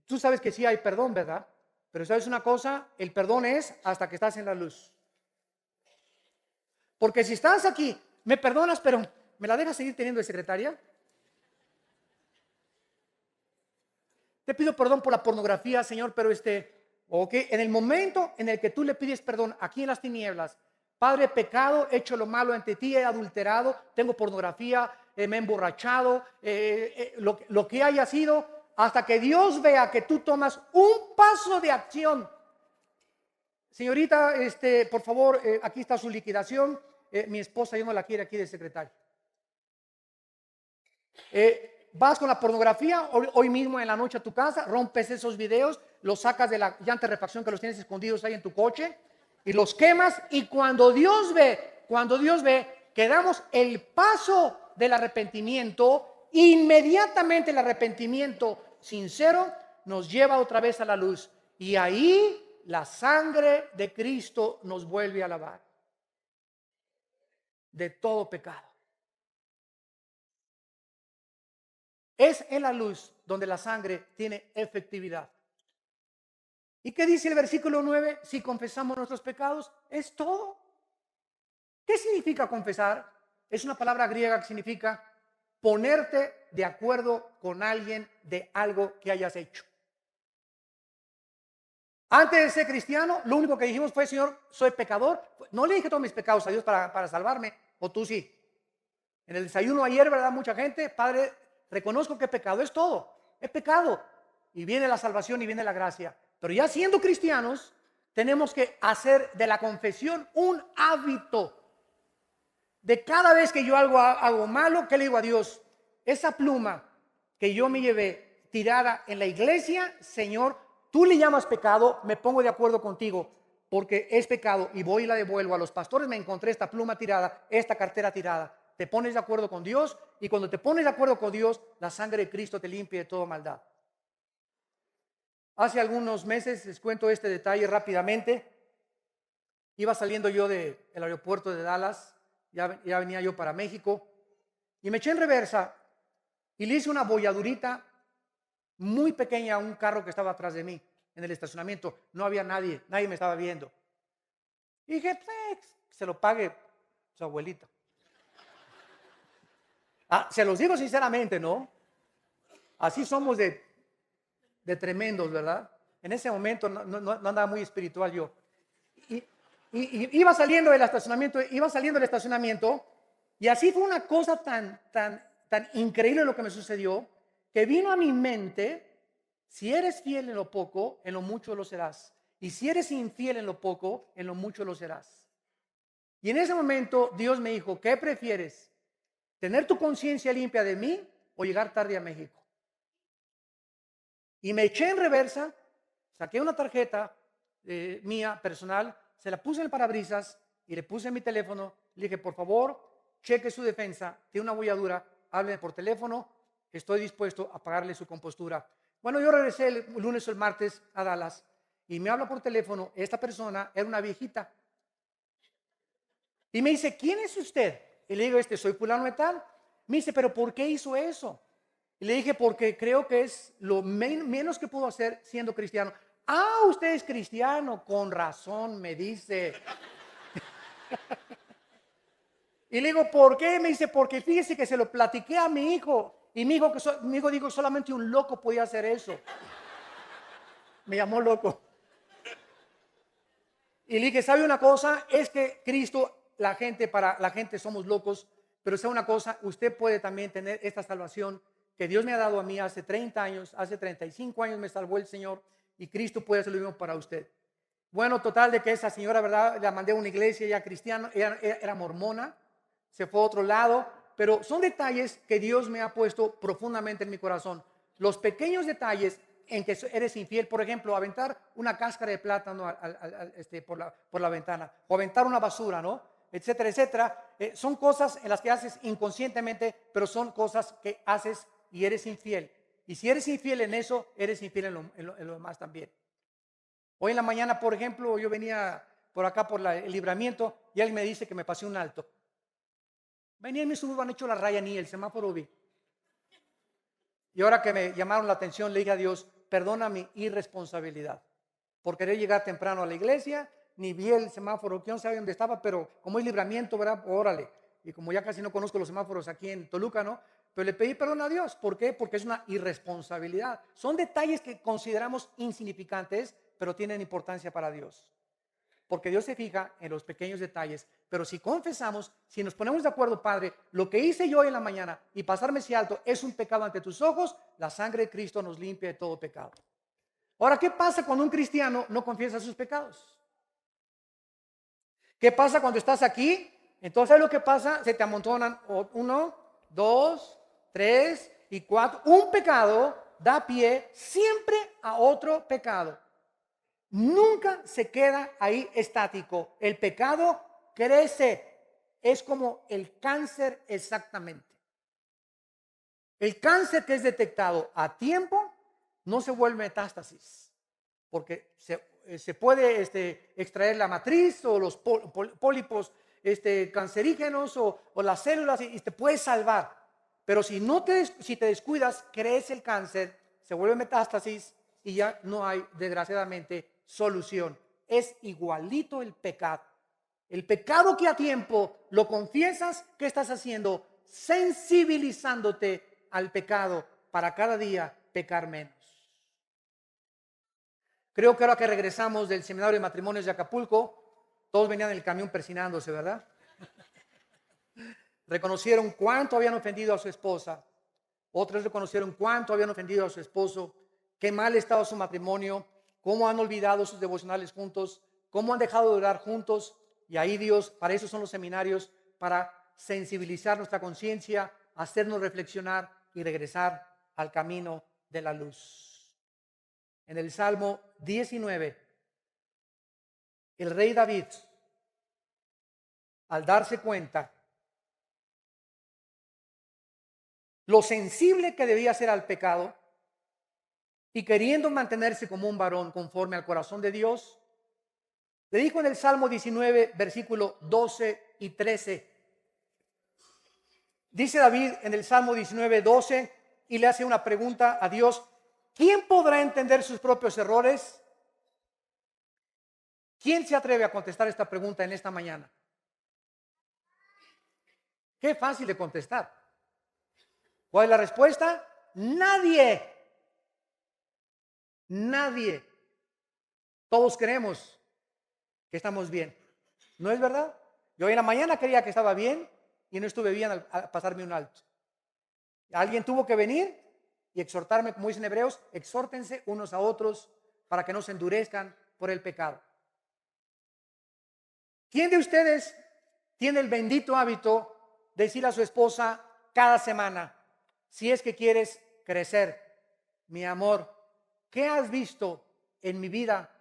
Tú sabes que sí hay perdón, ¿verdad? Pero sabes una cosa, el perdón es hasta que estás en la luz. Porque si estás aquí, me perdonas, pero ¿me la dejas seguir teniendo de secretaria? Te pido perdón por la pornografía, Señor, pero en el momento en el que tú le pides perdón aquí en las tinieblas, Padre, pecado, he hecho lo malo ante ti, he adulterado, tengo pornografía, me he emborrachado, lo que haya sido, hasta que Dios vea que tú tomas un paso de acción. Señorita, por favor, aquí está su liquidación. Mi esposa ya no la quiere aquí de secretaria. Vas con la pornografía hoy mismo en la noche a tu casa, rompes esos videos, los sacas de la llanta de refacción que los tienes escondidos ahí en tu coche y los quemas, y cuando Dios ve que damos el paso del arrepentimiento, inmediatamente el arrepentimiento sincero nos lleva otra vez a la luz, y ahí la sangre de Cristo nos vuelve a lavar de todo pecado. Es en la luz donde la sangre tiene efectividad. ¿Y qué dice el versículo 9? Si confesamos nuestros pecados, es todo. ¿Qué significa confesar? Es una palabra griega que significa ponerte de acuerdo con alguien de algo que hayas hecho. Antes de ser cristiano, lo único que dijimos fue, Señor, soy pecador. No le dije todos mis pecados a Dios para salvarme, o tú sí. En el desayuno ayer, ¿verdad? Mucha gente, Padre, reconozco que pecado es todo, es pecado. Y viene la salvación y viene la gracia. Pero ya siendo cristianos, tenemos que hacer de la confesión un hábito. De cada vez que yo hago malo, ¿qué le digo a Dios? Esa pluma que yo me llevé tirada en la iglesia, Señor, tú le llamas pecado, me pongo de acuerdo contigo, porque es pecado, y voy y la devuelvo a los pastores. Me encontré esta pluma tirada, esta cartera tirada. Te pones de acuerdo con Dios, y cuando te pones de acuerdo con Dios, la sangre de Cristo te limpia de toda maldad. Hace algunos meses, les cuento este detalle rápidamente, iba saliendo yo del aeropuerto de Dallas, ya venía yo para México, y me eché en reversa y le hice una bolladurita muy pequeña a un carro que estaba atrás de mí en el estacionamiento. No había nadie me estaba viendo. Y dije, pues, se lo pague su abuelita. Se los digo sinceramente, ¿no? Así somos de tremendos, ¿verdad? En ese momento no andaba muy espiritual yo. Y iba saliendo del estacionamiento, y así fue una cosa tan increíble lo que me sucedió, que vino a mi mente: si eres fiel en lo poco, en lo mucho lo serás. Y si eres infiel en lo poco, en lo mucho lo serás. Y en ese momento Dios me dijo, ¿qué prefieres? ¿Tener tu conciencia limpia de mí o llegar tarde a México? Y me eché en reversa, saqué una tarjeta mía personal, se la puse en el parabrisas y le puse en mi teléfono. Le dije, por favor, cheque su defensa, tiene una bolladura, hábleme por teléfono, estoy dispuesto a pagarle su compostura. Bueno, yo regresé el lunes o el martes a Dallas y me habla por teléfono. Esta persona era una viejita y me dice, ¿quién es usted? Y le digo, soy fulano de tal. Me dice, ¿pero por qué hizo eso? Y le dije, porque creo que es lo menos que puedo hacer siendo cristiano. Usted es cristiano, con razón, me dice. Y le digo, ¿por qué? Me dice, porque fíjese que se lo platiqué a mi hijo. Y mi hijo dijo, solamente un loco podía hacer eso. Me llamó loco. Y le dije, ¿sabe una cosa? Es que Cristo, para la gente somos locos, pero sabe una cosa, usted puede también tener esta salvación, que Dios me ha dado a mí hace 30 años, hace 35 años me salvó el Señor y Cristo puede hacer lo mismo para usted. Bueno, total de que esa señora, ¿verdad? La mandé a una iglesia ya cristiana, era mormona, se fue a otro lado, pero son detalles que Dios me ha puesto profundamente en mi corazón. Los pequeños detalles en que eres infiel, por ejemplo, aventar una cáscara de plátano por la ventana, o aventar una basura, ¿no? Etcétera, etcétera. Son cosas en las que haces inconscientemente, pero son cosas que haces y eres infiel. Y si eres infiel en eso, eres infiel en lo demás también. Hoy en la mañana, por ejemplo, yo venía por acá por el Libramiento y él me dice que me pasé un alto. Venía en mi suburban, han hecho la raya, ni el semáforo vi. Y ahora que me llamaron la atención, le dije a Dios, perdona mi irresponsabilidad por querer llegar temprano a la iglesia, ni vi el semáforo, que no sabía dónde estaba, pero como es Libramiento, ¿verdad? Órale. Y como ya casi no conozco los semáforos aquí en Toluca, ¿no? Pero le pedí perdón a Dios. ¿Por qué? Porque es una irresponsabilidad. Son detalles que consideramos insignificantes, pero tienen importancia para Dios. Porque Dios se fija en los pequeños detalles. Pero si confesamos, si nos ponemos de acuerdo, Padre, lo que hice yo hoy en la mañana y pasarme ese alto es un pecado ante tus ojos, la sangre de Cristo nos limpia de todo pecado. Ahora, ¿qué pasa cuando un cristiano no confiesa sus pecados? ¿Qué pasa cuando estás aquí? Entonces, ¿sabes lo que pasa? Se te amontonan 1, 2, 3 y 4. Un pecado da pie siempre a otro pecado. Nunca se queda ahí estático. El pecado crece. Es como el cáncer exactamente. El cáncer que es detectado a tiempo no se vuelve metástasis, porque se puede extraer la matriz o los pólipos cancerígenos o las células y te puedes salvar. Pero si te descuidas, crece el cáncer, se vuelve metástasis y ya no hay, desgraciadamente, solución. Es igualito el pecado. El pecado que a tiempo lo confiesas, ¿qué estás haciendo? Sensibilizándote al pecado para cada día pecar menos. Creo que ahora que regresamos del seminario de matrimonios de Acapulco, todos venían en el camión persinándose, ¿verdad? Reconocieron cuánto habían ofendido a su esposa. Otros reconocieron cuánto habían ofendido a su esposo, qué mal estaba su matrimonio, cómo han olvidado sus devocionales juntos, cómo han dejado de orar juntos. Y ahí Dios, para eso son los seminarios, para sensibilizar nuestra conciencia, hacernos reflexionar y regresar al camino de la luz. En el Salmo 19, el rey David, al darse cuenta lo sensible que debía ser al pecado y queriendo mantenerse como un varón conforme al corazón de Dios, le dijo en el Salmo 19, versículo 12 y 13. Dice David en el Salmo 19, 12 y le hace una pregunta a Dios: ¿quién podrá entender sus propios errores? ¿Quién se atreve a contestar esta pregunta en esta mañana? Qué fácil de contestar. ¿Cuál es la respuesta? Nadie. Nadie. Todos creemos que estamos bien. ¿No es verdad? Yo hoy en la mañana creía que estaba bien y no estuve bien al pasarme un alto. Alguien tuvo que venir y exhortarme, como dicen hebreos, exhórtense unos a otros para que no se endurezcan por el pecado. ¿Quién de ustedes tiene el bendito hábito de decirle a su esposa cada semana, si es que quieres crecer, mi amor, qué has visto en mi vida,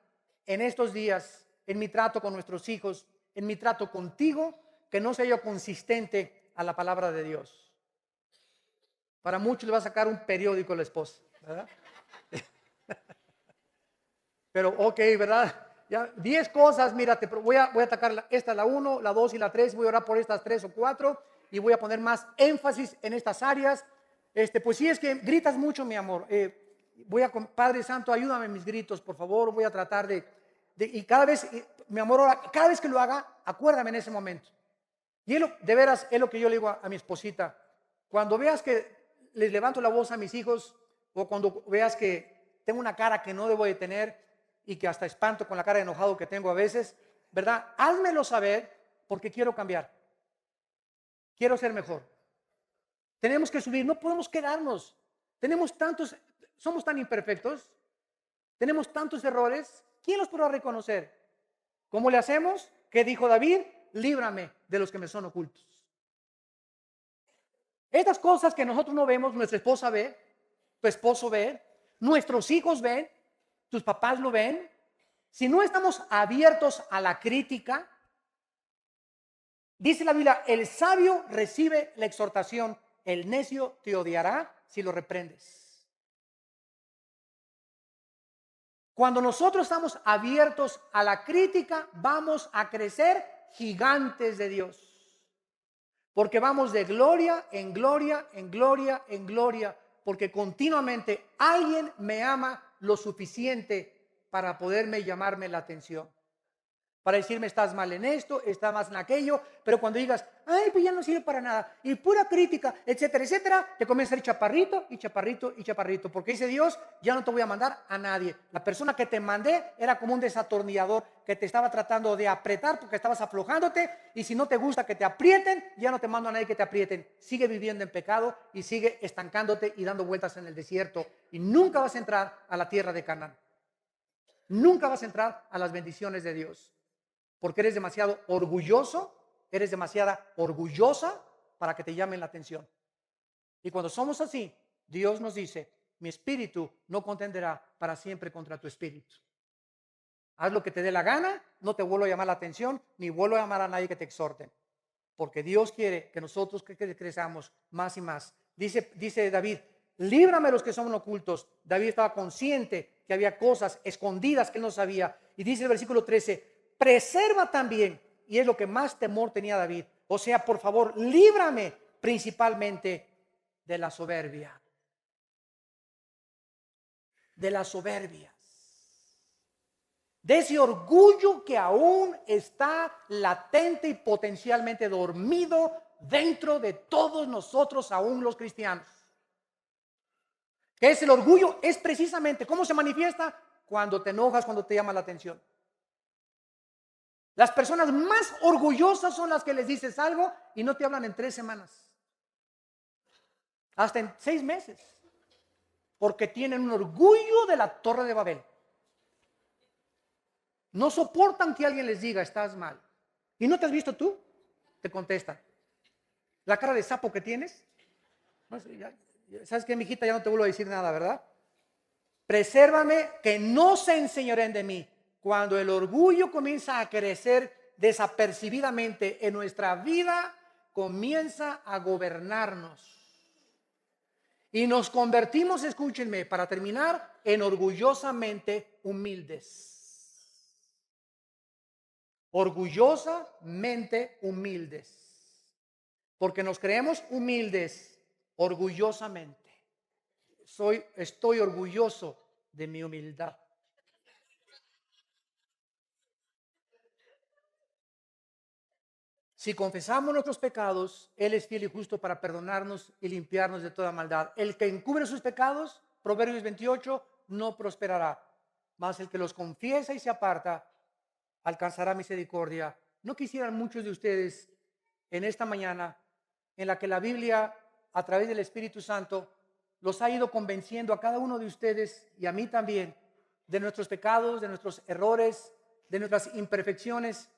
en estos días, en mi trato con nuestros hijos, en mi trato contigo, que no sea yo consistente a la palabra de Dios? Para muchos le va a sacar un periódico a la esposa, ¿verdad? Pero ok, ¿verdad? Ya, 10 cosas, mírate, voy a atacar esta, la 1, la 2 y la 3, voy a orar por estas 3 o 4 y voy a poner más énfasis en estas áreas. Pues sí, es que gritas mucho, mi amor. Padre Santo, ayúdame en mis gritos, por favor. Voy a tratar y cada vez, mi amor, cada vez que lo haga, acuérdame en ese momento. Y de veras, es lo que yo le digo a mi esposita. Cuando veas que les levanto la voz a mis hijos, o cuando veas que tengo una cara que no debo de tener y que hasta espanto con la cara de enojado que tengo a veces, ¿verdad? Házmelo saber, porque quiero cambiar. Quiero ser mejor. Tenemos que subir, no podemos quedarnos. Tenemos tantos, somos tan imperfectos, tenemos tantos errores. ¿Quién los podrá reconocer? ¿Cómo le hacemos? ¿Qué dijo David? Líbrame de los que me son ocultos. Estas cosas que nosotros no vemos, nuestra esposa ve, tu esposo ve, nuestros hijos ven, tus papás lo ven. Si no estamos abiertos a la crítica, dice la Biblia, el sabio recibe la exhortación, el necio te odiará si lo reprendes. Cuando nosotros estamos abiertos a la crítica, vamos a crecer gigantes de Dios. Porque vamos de gloria en gloria, en gloria, en gloria. Porque continuamente alguien me ama lo suficiente para poderme llamarme la atención. Para decirme, estás mal en esto, estás mal en aquello. Pero cuando digas, ay, pues ya no sirve para nada, y pura crítica, etcétera, etcétera, te comienza a ir chaparrito y chaparrito y chaparrito. Porque dice Dios, ya no te voy a mandar a nadie. La persona que te mandé era como un desatornillador que te estaba tratando de apretar porque estabas aflojándote. Y si no te gusta que te aprieten, ya no te mando a nadie que te aprieten. Sigue viviendo en pecado y sigue estancándote y dando vueltas en el desierto. Y nunca vas a entrar a la tierra de Canaán. Nunca vas a entrar a las bendiciones de Dios. Porque eres demasiado orgulloso, eres demasiada orgullosa para que te llamen la atención. Y cuando somos así, Dios nos dice, mi espíritu no contenderá para siempre contra tu espíritu. Haz lo que te dé la gana, no te vuelvo a llamar la atención, ni vuelvo a llamar a nadie que te exhorte. Porque Dios quiere que nosotros crezcamos más y más. Dice David, líbrame de los que son ocultos. David estaba consciente que había cosas escondidas que él no sabía. Y dice el versículo 13, preserva también, y es lo que más temor tenía David. O sea, por favor, líbrame principalmente de la soberbia. De las soberbias. De ese orgullo que aún está latente y potencialmente dormido dentro de todos nosotros, aún los cristianos. ¿Qué es el orgullo? Es precisamente, ¿cómo se manifiesta? Cuando te enojas, cuando te llama la atención. Las personas más orgullosas son las que les dices algo y no te hablan en 3 semanas. Hasta en 6 meses. Porque tienen un orgullo de la Torre de Babel. No soportan que alguien les diga, estás mal. ¿Y no te has visto tú? Te contestan. La cara de sapo que tienes. ¿Sabes qué, mijita? Ya no te vuelvo a decir nada, ¿verdad? Presérvame que no se enseñoreen de mí. Cuando el orgullo comienza a crecer desapercibidamente en nuestra vida, comienza a gobernarnos. Y nos convertimos, escúchenme, para terminar, en orgullosamente humildes. Orgullosamente humildes. Porque nos creemos humildes orgullosamente. Estoy orgulloso de mi humildad. Si confesamos nuestros pecados, Él es fiel y justo para perdonarnos y limpiarnos de toda maldad. El que encubre sus pecados, Proverbios 28, no prosperará. Mas el que los confiesa y se aparta, alcanzará misericordia. ¿No quisieran muchos de ustedes en esta mañana, en la que la Biblia, a través del Espíritu Santo, los ha ido convenciendo a cada uno de ustedes y a mí también, de nuestros pecados, de nuestros errores, de nuestras imperfecciones?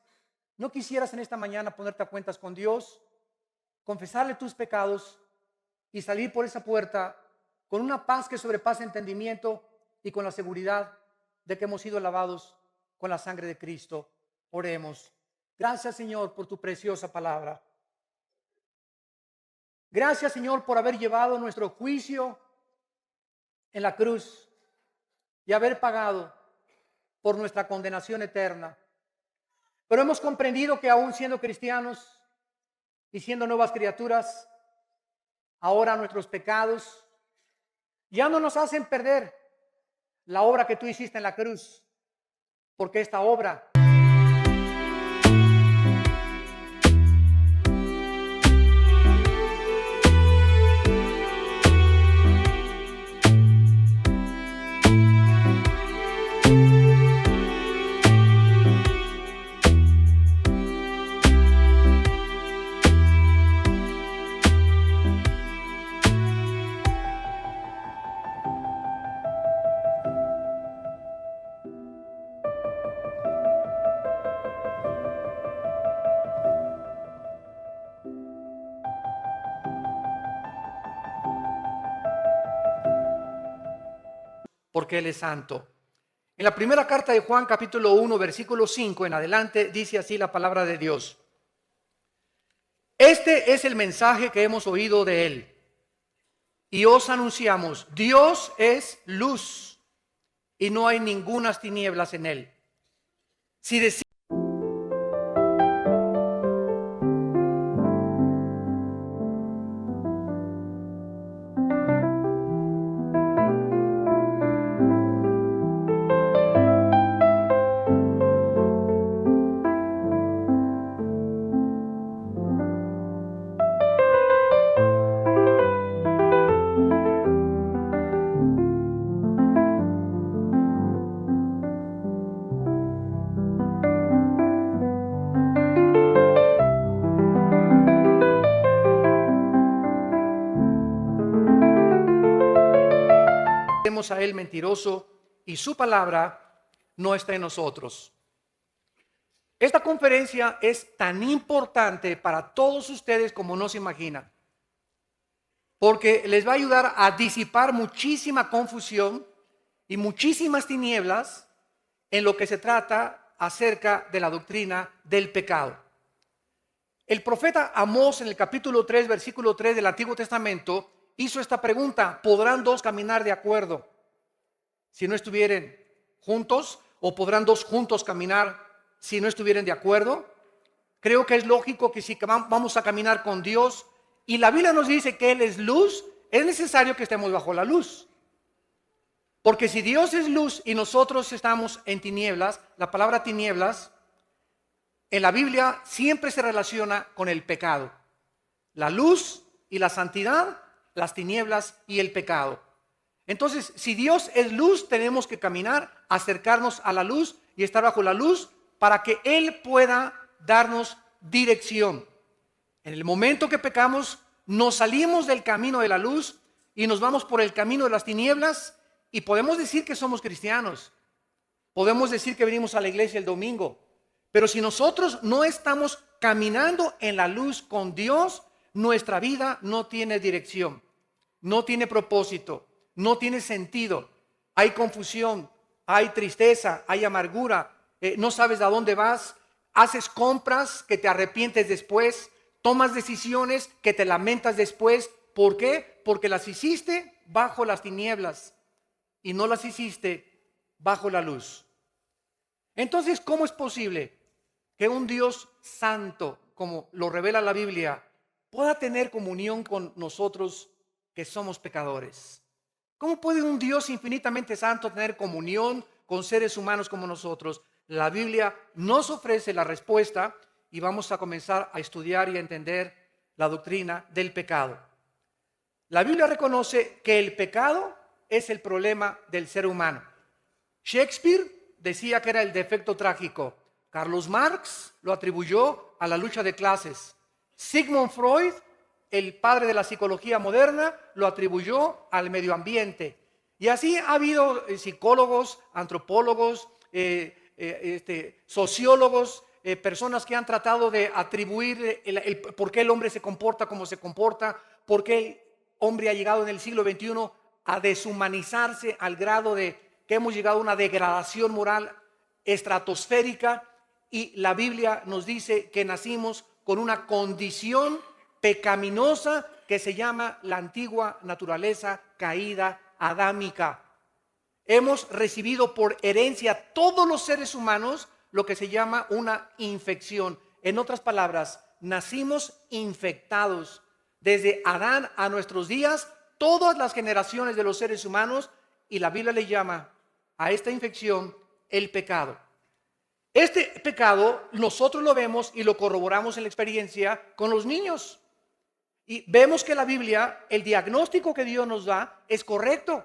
¿No quisieras en esta mañana ponerte a cuentas con Dios, confesarle tus pecados y salir por esa puerta con una paz que sobrepasa entendimiento y con la seguridad de que hemos sido lavados con la sangre de Cristo? Oremos. Gracias, Señor, por tu preciosa palabra. Gracias, Señor, por haber llevado nuestro juicio en la cruz y haber pagado por nuestra condenación eterna. Pero hemos comprendido que aún siendo cristianos y siendo nuevas criaturas, ahora nuestros pecados ya no nos hacen perder la obra que tú hiciste en la cruz, porque esta obra porque Él es santo. En la primera carta de Juan, capítulo 1, versículo 5 en adelante, dice así la palabra de Dios. Este es el mensaje que hemos oído de Él y os anunciamos: Dios es luz y no hay ningunas tinieblas en Él. Si decimos a Él mentiroso y su palabra no está en nosotros. Esta conferencia es tan importante para todos ustedes como no se imaginan, porque les va a ayudar a disipar muchísima confusión y muchísimas tinieblas en lo que se trata acerca de la doctrina del pecado. El profeta Amós, en el capítulo 3, versículo 3 del Antiguo Testamento, hizo esta pregunta: ¿podrán dos caminar de acuerdo si no estuvieren juntos? ¿O podrán dos juntos caminar si no estuvieran de acuerdo? Creo que es lógico que si vamos a caminar con Dios y la Biblia nos dice que Él es luz, es necesario que estemos bajo la luz. Porque si Dios es luz y nosotros estamos en tinieblas, la palabra tinieblas en la Biblia siempre se relaciona con el pecado. La luz y la santidad, las tinieblas y el pecado. Entonces, si Dios es luz, tenemos que caminar, acercarnos a la luz y estar bajo la luz para que Él pueda darnos dirección. En el momento que pecamos, nos salimos del camino de la luz y nos vamos por el camino de las tinieblas, y podemos decir que somos cristianos. Podemos decir que venimos a la iglesia el domingo. Pero si nosotros no estamos caminando en la luz con Dios, nuestra vida no tiene dirección, no tiene propósito, no tiene sentido. Hay confusión, hay tristeza, hay amargura, no sabes a dónde vas, haces compras que te arrepientes después, tomas decisiones que te lamentas después. ¿Por qué? Porque las hiciste bajo las tinieblas y no las hiciste bajo la luz. Entonces, ¿cómo es posible que un Dios santo, como lo revela la Biblia, pueda tener comunión con nosotros que somos pecadores? ¿Cómo puede un Dios infinitamente santo tener comunión con seres humanos como nosotros? La Biblia nos ofrece la respuesta y vamos a comenzar a estudiar y a entender la doctrina del pecado. La Biblia reconoce que el pecado es el problema del ser humano. Shakespeare decía que era el defecto trágico. Carlos Marx lo atribuyó a la lucha de clases. Sigmund Freud, el padre de la psicología moderna, lo atribuyó al medio ambiente. Y así ha habido psicólogos, antropólogos, sociólogos, personas que han tratado de atribuir por qué el hombre se comporta como se comporta, por qué el hombre ha llegado en el siglo XXI a deshumanizarse al grado de que hemos llegado a una degradación moral estratosférica. Y la Biblia nos dice que nacimos con una condición pecaminosa que se llama la antigua naturaleza caída adámica. Hemos recibido por herencia todos los seres humanos lo que se llama una infección. En otras palabras, nacimos infectados. Desde Adán a nuestros días, todas las generaciones de los seres humanos, y la Biblia le llama a esta infección el pecado. Este pecado nosotros lo vemos y lo corroboramos en la experiencia con los niños. Y vemos que la Biblia, el diagnóstico que Dios nos da es correcto.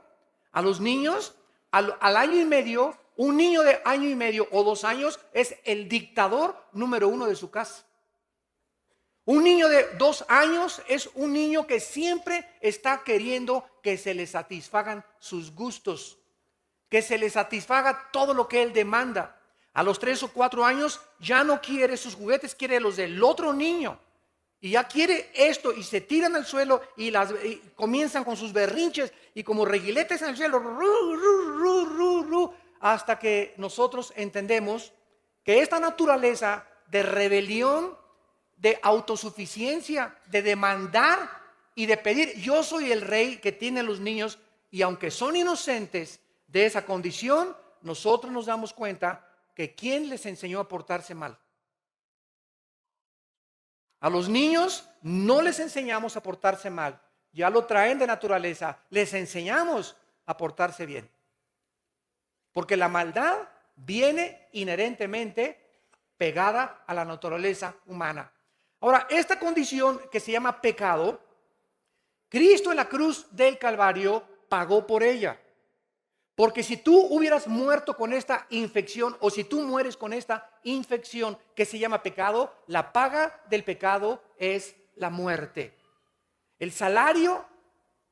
A los niños, al año y medio, un niño de año y medio o 2 años es el dictador número 1 de su casa. Un niño de 2 años es un niño que siempre está queriendo que se le satisfagan sus gustos, que se le satisfaga todo lo que él demanda. A los 3 o 4 años ya no quiere sus juguetes, quiere los del otro niño. Y ya quiere esto y se tiran al suelo y comienzan con sus berrinches y como reguiletes en el suelo, hasta que nosotros entendemos que esta naturaleza de rebelión, de autosuficiencia, de demandar y de pedir, yo soy el rey que tienen los niños, y aunque son inocentes de esa condición, nosotros nos damos cuenta que ¿quién les enseñó a portarse mal? A los niños no les enseñamos a portarse mal, ya lo traen de naturaleza, les enseñamos a portarse bien. Porque la maldad viene inherentemente pegada a la naturaleza humana. Ahora, esta condición que se llama pecado, Cristo en la cruz del Calvario pagó por ella. Porque si tú hubieras muerto con esta infección, o si tú mueres con esta infección que se llama pecado, la paga del pecado es la muerte. El salario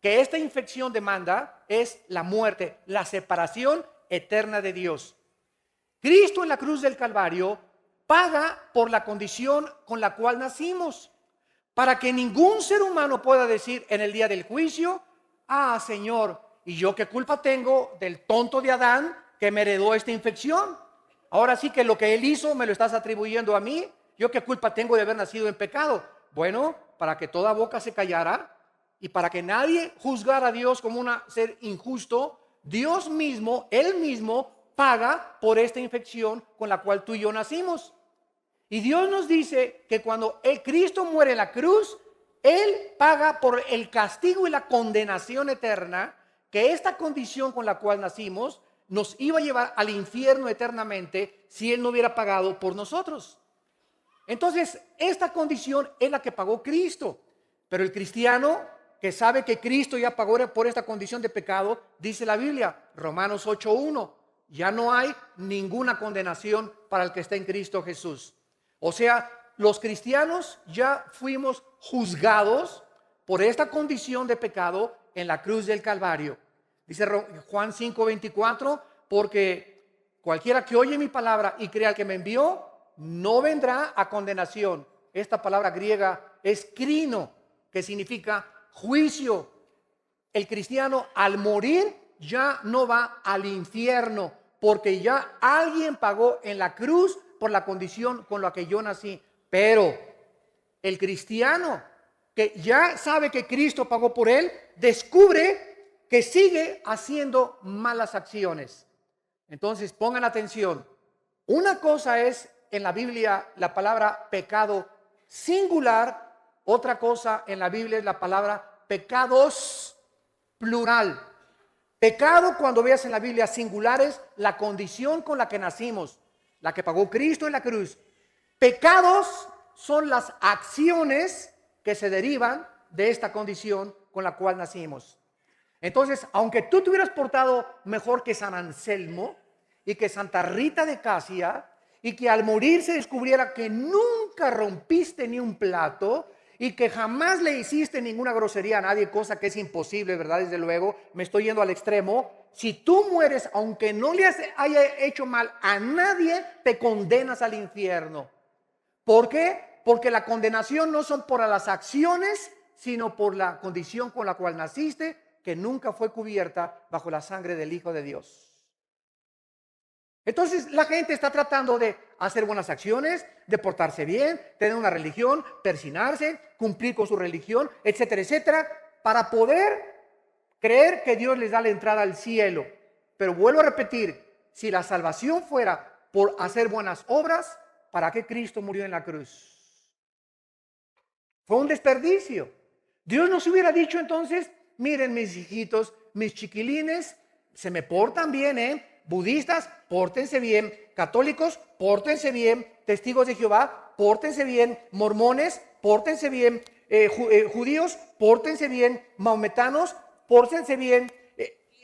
que esta infección demanda es la muerte, la separación eterna de Dios. Cristo en la cruz del Calvario paga por la condición con la cual nacimos, para que ningún ser humano pueda decir en el día del juicio, ah, Señor, ¿y yo qué culpa tengo del tonto de Adán que me heredó esta infección? Ahora sí que lo que él hizo me lo estás atribuyendo a mí. ¿Yo qué culpa tengo de haber nacido en pecado? Bueno, para que toda boca se callara y para que nadie juzgara a Dios como un ser injusto, Dios mismo, Él mismo, paga por esta infección con la cual tú y yo nacimos. Y Dios nos dice que cuando Cristo muere en la cruz, Él paga por el castigo y la condenación eterna, que esta condición con la cual nacimos nos iba a llevar al infierno eternamente si Él no hubiera pagado por nosotros. Entonces, esta condición es la que pagó Cristo. Pero el cristiano que sabe que Cristo ya pagó por esta condición de pecado, dice la Biblia, Romanos 8:1, ya no hay ninguna condenación para el que está en Cristo Jesús. O sea, los cristianos ya fuimos juzgados por esta condición de pecado en la cruz del Calvario. Dice Juan 5:24, porque cualquiera que oye mi palabra y crea al que me envió, no vendrá a condenación. Esta palabra griega es crino, que significa juicio. El cristiano al morir ya no va al infierno, porque ya alguien pagó en la cruz por la condición con la que yo nací. Pero el cristiano que ya sabe que Cristo pagó por él, descubre que sigue haciendo malas acciones. Entonces pongan atención. Una cosa es en la Biblia la palabra pecado singular, otra cosa en la Biblia es la palabra pecados plural. Pecado, cuando veas en la Biblia singulares, la condición con la que nacimos, la que pagó Cristo en la cruz. Pecados son las acciones que se derivan de esta condición con la cual nacimos. Entonces, aunque tú te hubieras portado mejor que San Anselmo y que Santa Rita de Casia, y que al morir se descubriera que nunca rompiste ni un plato y que jamás le hiciste ninguna grosería a nadie, cosa que es imposible, ¿verdad? Desde luego, me estoy yendo al extremo. Si tú mueres, aunque no le haya hecho mal a nadie, te condenas al infierno. ¿Por qué? Porque la condenación no son por las acciones, sino por la condición con la cual naciste, que nunca fue cubierta bajo la sangre del Hijo de Dios. Entonces la gente está tratando de hacer buenas acciones, de portarse bien, tener una religión, persinarse, cumplir con su religión, etcétera, etcétera, para poder creer que Dios les da la entrada al cielo. Pero vuelvo a repetir, si la salvación fuera por hacer buenas obras, ¿para qué Cristo murió en la cruz? Fue un desperdicio. Dios nos hubiera dicho entonces, miren mis hijitos, mis chiquilines, se me portan bien, budistas, pórtense bien, católicos, pórtense bien, testigos de Jehová, pórtense bien, mormones, pórtense bien, judíos, pórtense bien, maometanos, pórtense bien.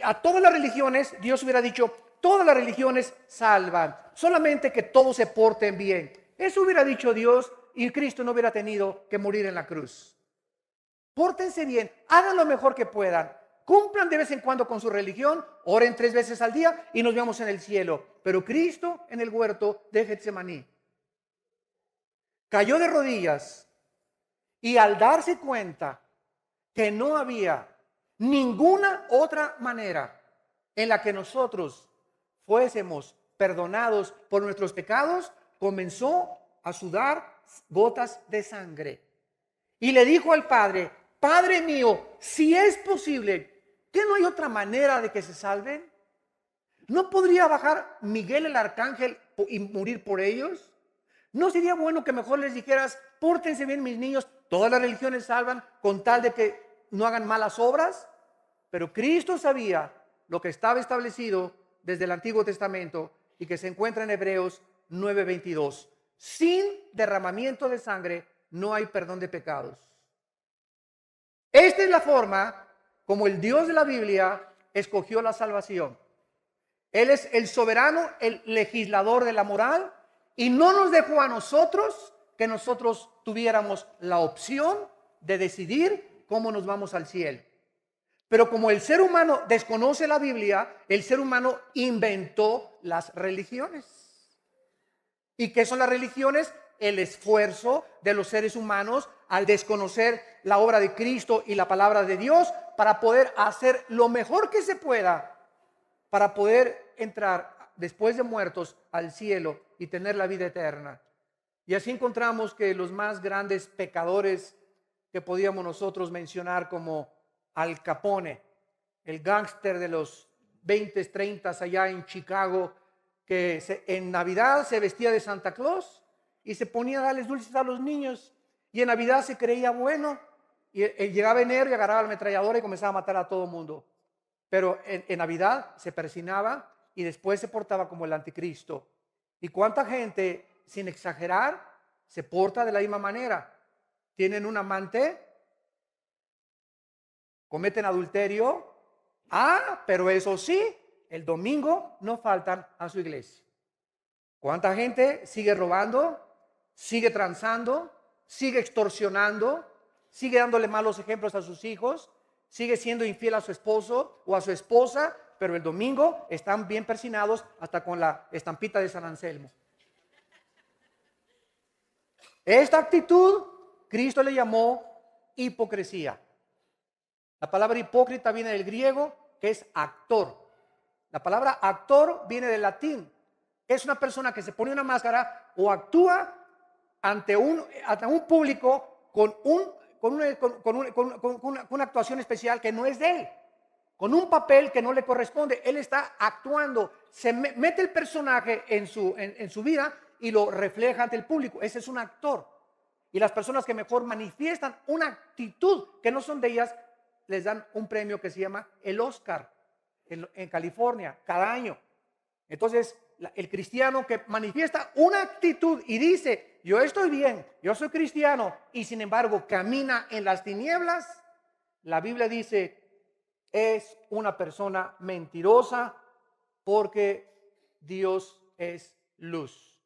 A todas las religiones, Dios hubiera dicho, todas las religiones salvan, solamente que todos se porten bien. Eso hubiera dicho Dios y Cristo no hubiera tenido que morir en la cruz. Pórtense bien, hagan lo mejor que puedan. Cumplan de vez en cuando con su religión, oren 3 veces al día y nos vemos en el cielo. Pero Cristo en el huerto de Getsemaní cayó de rodillas Y al darse cuenta que no había ninguna otra manera en la que nosotros fuésemos perdonados por nuestros pecados, comenzó a sudar gotas de sangre. Y le dijo al Padre: Padre mío, si es posible, ¿que no hay otra manera de que se salven? ¿No podría bajar Miguel el arcángel y morir por ellos? ¿No sería bueno que mejor les dijeras: pórtense bien mis niños, todas las religiones salvan con tal de que no hagan malas obras? Pero Cristo sabía lo que estaba establecido desde el Antiguo Testamento y que se encuentra en Hebreos 9:22. Sin derramamiento de sangre no hay perdón de pecados. Esta es la forma como el Dios de la Biblia escogió la salvación. Él es el soberano, el legislador de la moral, y no nos dejó a nosotros que nosotros tuviéramos la opción de decidir cómo nos vamos al cielo. Pero como el ser humano desconoce la Biblia, el ser humano inventó las religiones. ¿Y qué son las religiones? El esfuerzo de los seres humanos al desconocer la obra de Cristo y la palabra de Dios para poder hacer lo mejor que se pueda para poder entrar después de muertos al cielo y tener la vida eterna. Y así encontramos que los más grandes pecadores que podíamos nosotros mencionar, como Al Capone, el gángster de los 20, 30 allá en Chicago, que en Navidad se vestía de Santa Claus y se ponía a darles dulces a los niños, y en Navidad se creía bueno, y él llegaba enero y agarraba la ametralladora y comenzaba a matar a todo el mundo. Pero en Navidad se persinaba y después se portaba como el anticristo. ¿Y cuánta gente, sin exagerar, se porta de la misma manera? Tienen un amante, cometen adulterio. Pero eso sí, el domingo no faltan a su iglesia. ¿Cuánta gente sigue robando, sigue transando, sigue extorsionando, sigue dándole malos ejemplos a sus hijos, sigue siendo infiel a su esposo o a su esposa, pero el domingo están bien persinados hasta con la estampita de San Anselmo? Esta actitud Cristo le llamó hipocresía. La palabra hipócrita viene del griego, que es actor. La palabra actor viene del latín. Es una persona que se pone una máscara o actúa ante un público con una actuación especial que no es de él, con un papel que no le corresponde. Él está actuando, se mete el personaje en su vida y lo refleja ante el público. Ese es un actor. Y las personas que mejor manifiestan una actitud que no son de ellas, les dan un premio que se llama el Oscar en California cada año. Entonces, el cristiano que manifiesta una actitud y dice: yo estoy bien, yo soy cristiano, y sin embargo camina en las tinieblas, la Biblia dice: es una persona mentirosa, porque Dios es luz.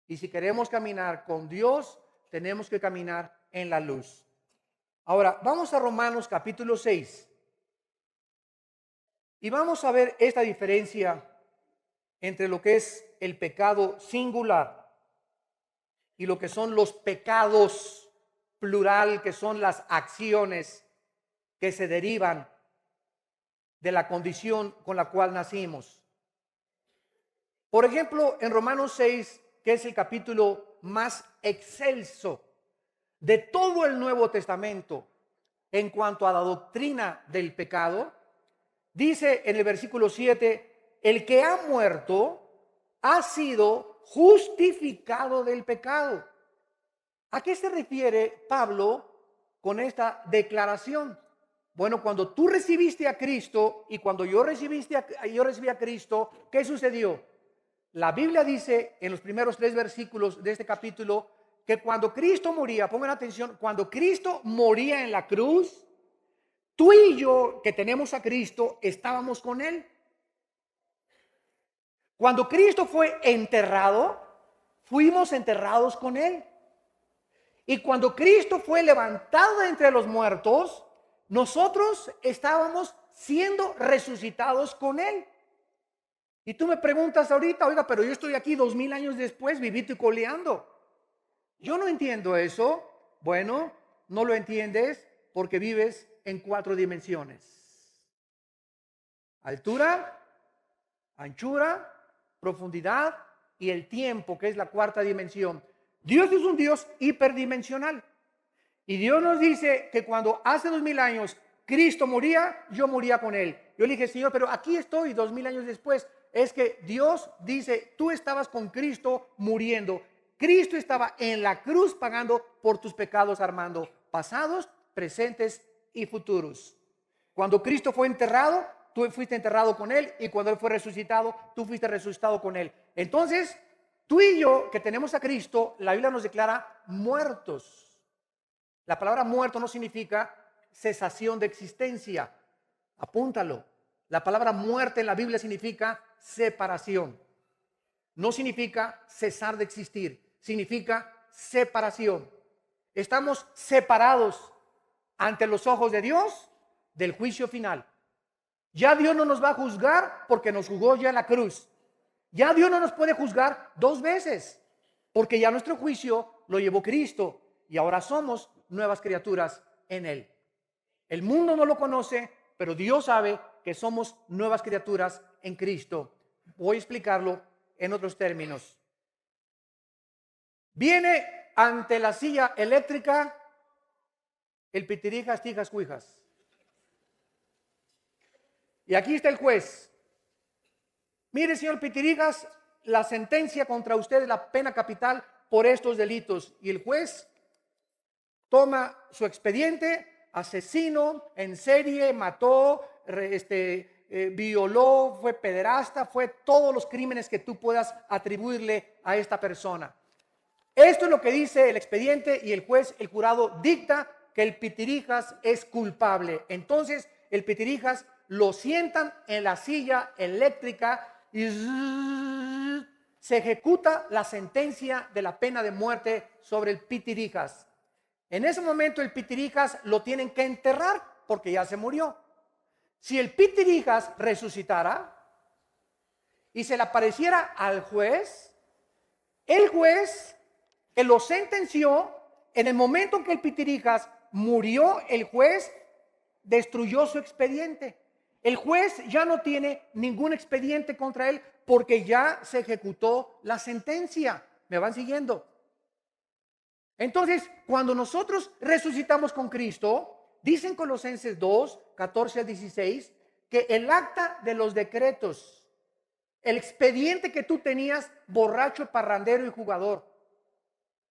Y si queremos caminar con Dios, tenemos que caminar en la luz. Ahora, vamos a Romanos capítulo 6. Y vamos a ver esta diferencia entre lo que es el pecado singular y lo que son los pecados plural, que son las acciones que se derivan de la condición con la cual nacimos. Por ejemplo, en Romanos 6, que es el capítulo más excelso de todo el Nuevo Testamento en cuanto a la doctrina del pecado, dice en el versículo 7: el que ha muerto ha sido justificado del pecado. ¿A qué se refiere Pablo con esta declaración? Bueno, cuando tú recibiste a Cristo y cuando yo recibí a Cristo, ¿qué sucedió? La Biblia dice en los primeros 3 versículos de este capítulo que cuando Cristo moría, pongan atención, cuando Cristo moría en la cruz, tú y yo que tenemos a Cristo estábamos con Él. Cuando Cristo fue enterrado, fuimos enterrados con Él. Y cuando Cristo fue levantado de entre los muertos, nosotros estábamos siendo resucitados con Él. Y tú me preguntas ahorita: oiga, pero yo estoy aquí 2000 años después, vivito y coleando. Yo no entiendo eso. Bueno, no lo entiendes porque vives en 4 dimensiones: altura, anchura, profundidad y el tiempo, que es la 4ª dimensión. Dios es un Dios hiperdimensional. Y Dios nos dice que cuando hace 2000 años Cristo moría, yo moría con Él. Yo le dije, Señor, pero aquí estoy 2000 años después. Es que Dios dice, tú estabas con Cristo muriendo. Cristo estaba en la cruz pagando por tus pecados, Armando, pasados, presentes y futuros. Cuando Cristo fue enterrado, tú fuiste enterrado con Él, y cuando Él fue resucitado, tú fuiste resucitado con Él. Entonces, tú y yo, que tenemos a Cristo, la Biblia nos declara muertos. La palabra muerto no significa cesación de existencia. Apúntalo. La palabra muerte en la Biblia significa separación. No significa cesar de existir, significa separación. Estamos separados ante los ojos de Dios del juicio final. Ya Dios no nos va a juzgar porque nos juzgó ya en la cruz. Ya Dios no nos puede juzgar 2 veces porque ya nuestro juicio lo llevó Cristo y ahora somos nuevas criaturas en Él. El mundo no lo conoce, pero Dios sabe que somos nuevas criaturas en Cristo. Voy a explicarlo en otros términos. Viene ante la silla eléctrica el pitirijas, tijas, cuijas. Y aquí está el juez. Mire, señor Pitirijas, la sentencia contra usted es la pena capital por estos delitos. Y el juez toma su expediente: asesino en serie, mató, violó, fue pederasta, fue todos los crímenes que tú puedas atribuirle a esta persona. Esto es lo que dice el expediente, y el juez, el jurado, dicta que el Pitirijas es culpable. Entonces el Pitirijas lo sientan en la silla eléctrica y se ejecuta la sentencia de la pena de muerte sobre el Pitirijas. En ese momento el Pitirijas lo tienen que enterrar porque ya se murió. Si el Pitirijas resucitara y se le apareciera al juez, el juez que lo sentenció, en el momento en que el Pitirijas murió, el juez destruyó su expediente. El juez ya no tiene ningún expediente contra él porque ya se ejecutó la sentencia. ¿Me van siguiendo? Entonces, cuando nosotros resucitamos con Cristo, dicen Colosenses 2, 14 al 16, que el acta de los decretos, el expediente que tú tenías, borracho, parrandero y jugador,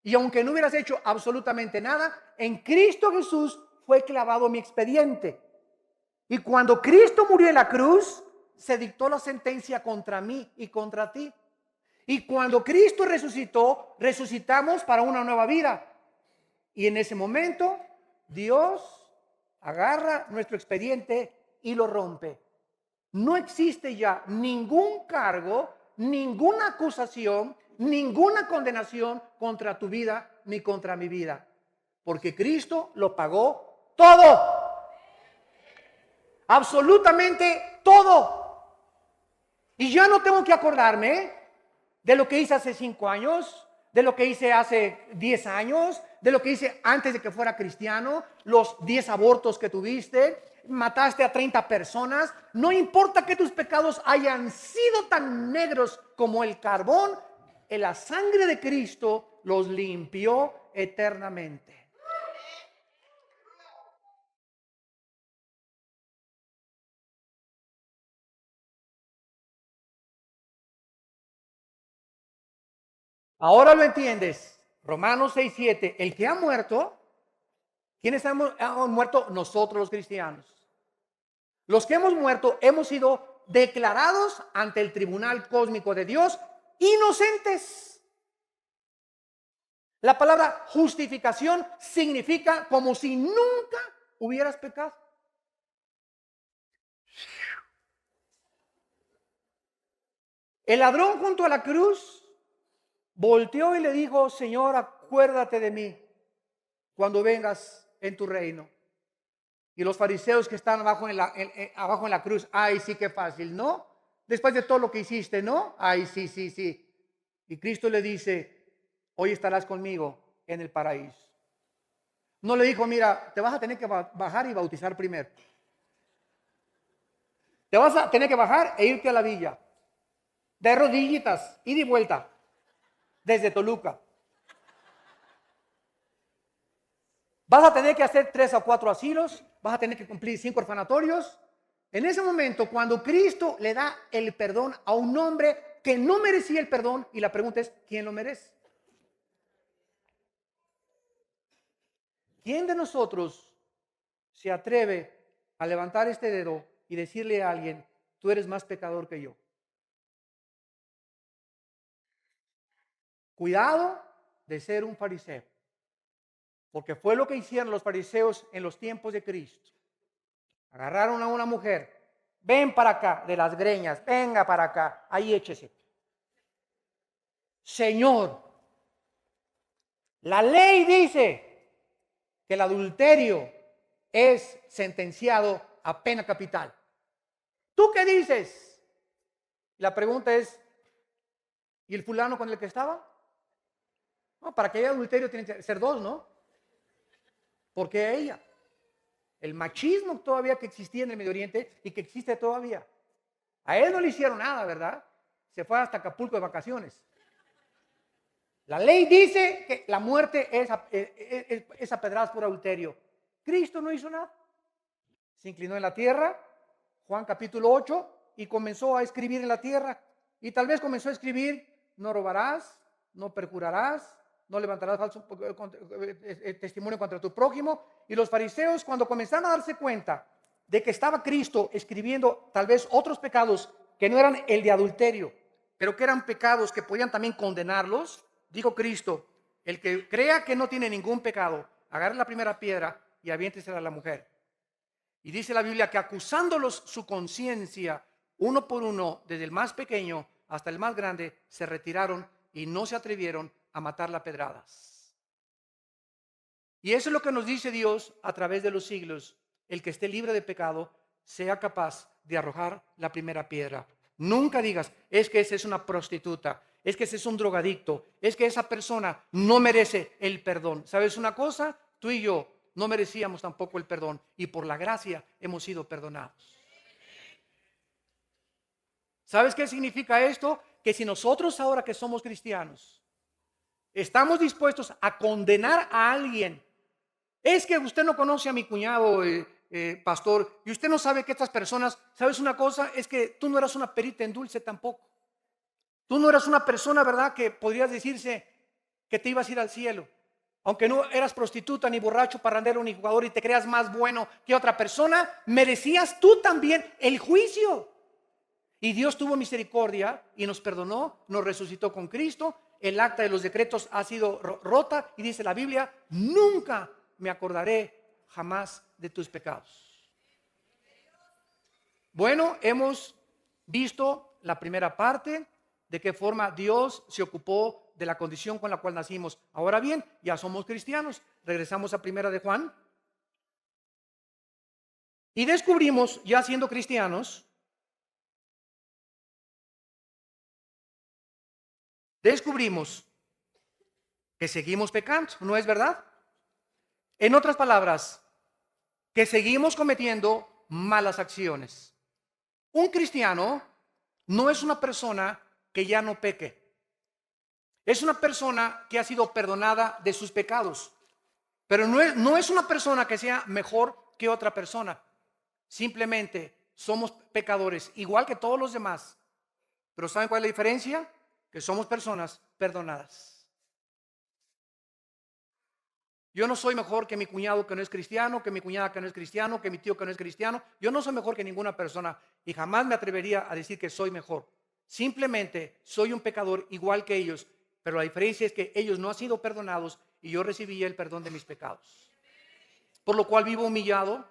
y aunque no hubieras hecho absolutamente nada, en Cristo Jesús fue clavado mi expediente. Y cuando Cristo murió en la cruz, se dictó la sentencia contra mí y contra ti. Y cuando Cristo resucitó, resucitamos para una nueva vida. Y en ese momento, Dios agarra nuestro expediente y lo rompe. No existe ya ningún cargo, ninguna acusación, ninguna condenación contra tu vida ni contra mi vida. Porque Cristo lo pagó todo. Absolutamente todo. Y ya no tengo que acordarme de lo que hice hace 5 años, de lo que hice hace 10 años, de lo que hice antes de que fuera cristiano, los 10 abortos que tuviste, mataste a 30 personas. No importa que tus pecados hayan sido tan negros como el carbón, la sangre de Cristo los limpió eternamente. Ahora lo entiendes. Romanos 6:7. El que ha muerto, ¿quiénes hemos muerto? Nosotros los cristianos. Los que hemos muerto hemos sido declarados ante el tribunal cósmico de Dios inocentes. La palabra justificación significa como si nunca hubieras pecado. El ladrón junto a la cruz volteó y le dijo: Señor, acuérdate de mí cuando vengas en tu reino. Y los fariseos que están abajo en la cruz: ay, sí, qué fácil, ¿no? Después de todo lo que hiciste, ¿no? Ay, sí, sí, sí. Y Cristo le dice: hoy estarás conmigo en el paraíso. No le dijo, mira, te vas a tener que bajar y bautizar primero. Te vas a tener que bajar e irte a la villa. De rodillitas, ida y vuelta. Desde Toluca. Vas a tener que hacer 3 o 4 asilos. Vas a tener que cumplir 5 orfanatorios. En ese momento, cuando Cristo le da el perdón a un hombre que no merecía el perdón, y la pregunta es, ¿quién lo merece? ¿Quién de nosotros se atreve a levantar este dedo y decirle a alguien, tú eres más pecador que yo? Cuidado de ser un fariseo, porque fue lo que hicieron los fariseos en los tiempos de Cristo. Agarraron a una mujer, ven para acá, de las greñas, venga para acá, ahí échese. Señor, la ley dice que el adulterio es sentenciado a pena capital. ¿Tú qué dices? La pregunta es, ¿y el fulano con el que estaba? No, para que haya adulterio tienen que ser 2, ¿no? ¿Por qué ella? El machismo todavía que existía en el Medio Oriente y que existe todavía. A él no le hicieron nada, ¿verdad? Se fue hasta Acapulco de vacaciones. La ley dice que la muerte es a pedradas por adulterio. Cristo no hizo nada. Se inclinó en la tierra, Juan capítulo 8, y comenzó a escribir en la tierra. Y tal vez comenzó a escribir, no robarás, no perjurarás, no levantarás falso testimonio contra tu prójimo. Y los fariseos, cuando comenzaron a darse cuenta de que estaba Cristo escribiendo tal vez otros pecados que no eran el de adulterio, pero que eran pecados que podían también condenarlos, dijo Cristo, el que crea que no tiene ningún pecado, agarre la primera piedra y aviéntesela a la mujer. Y dice la Biblia que acusándolos su conciencia, uno por uno, desde el más pequeño hasta el más grande, se retiraron y no se atrevieron a matarla a pedradas. Y eso es lo que nos dice Dios a través de los siglos. El que esté libre de pecado sea capaz de arrojar la primera piedra. Nunca digas, es que esa es una prostituta, es que ese es un drogadicto, es que esa persona no merece el perdón. ¿Sabes una cosa? Tú y yo no merecíamos tampoco el perdón y por la gracia hemos sido perdonados. ¿Sabes qué significa esto? Que si nosotros ahora que somos cristianos estamos dispuestos a condenar a alguien, es que usted no conoce a mi cuñado, pastor, y usted no sabe que estas personas, ¿sabes una cosa? Es que tú no eras una perita en dulce tampoco. Tú no eras una persona, ¿verdad?, que podrías decirse que te ibas a ir al cielo. Aunque no eras prostituta, ni borracho, parrandero, ni jugador y te creas más bueno que otra persona, merecías tú también el juicio. Y Dios tuvo misericordia y nos perdonó, nos resucitó con Cristo. El acta de los decretos ha sido rota y dice la Biblia, nunca me acordaré jamás de tus pecados. Bueno, hemos visto la primera parte, de qué forma Dios se ocupó de la condición con la cual nacimos. Ahora bien, ya somos cristianos. Regresamos a primera de Juan. Y descubrimos, ya siendo cristianos, descubrimos que seguimos pecando, ¿no es verdad? En otras palabras, que seguimos cometiendo malas acciones. Un cristiano no es una persona que ya no peque. Es una persona que ha sido perdonada de sus pecados. Pero no es una persona que sea mejor que otra persona. Simplemente somos pecadores, igual que todos los demás. Pero ¿saben cuál es la diferencia? Que somos personas perdonadas. Yo no soy mejor que mi cuñado que no es cristiano, que mi cuñada que no es cristiano, que mi tío que no es cristiano. Yo no soy mejor que ninguna persona y jamás me atrevería a decir que soy mejor. Simplemente soy un pecador igual que ellos, pero la diferencia es que ellos no han sido perdonados y yo recibí el perdón de mis pecados. Por lo cual vivo humillado,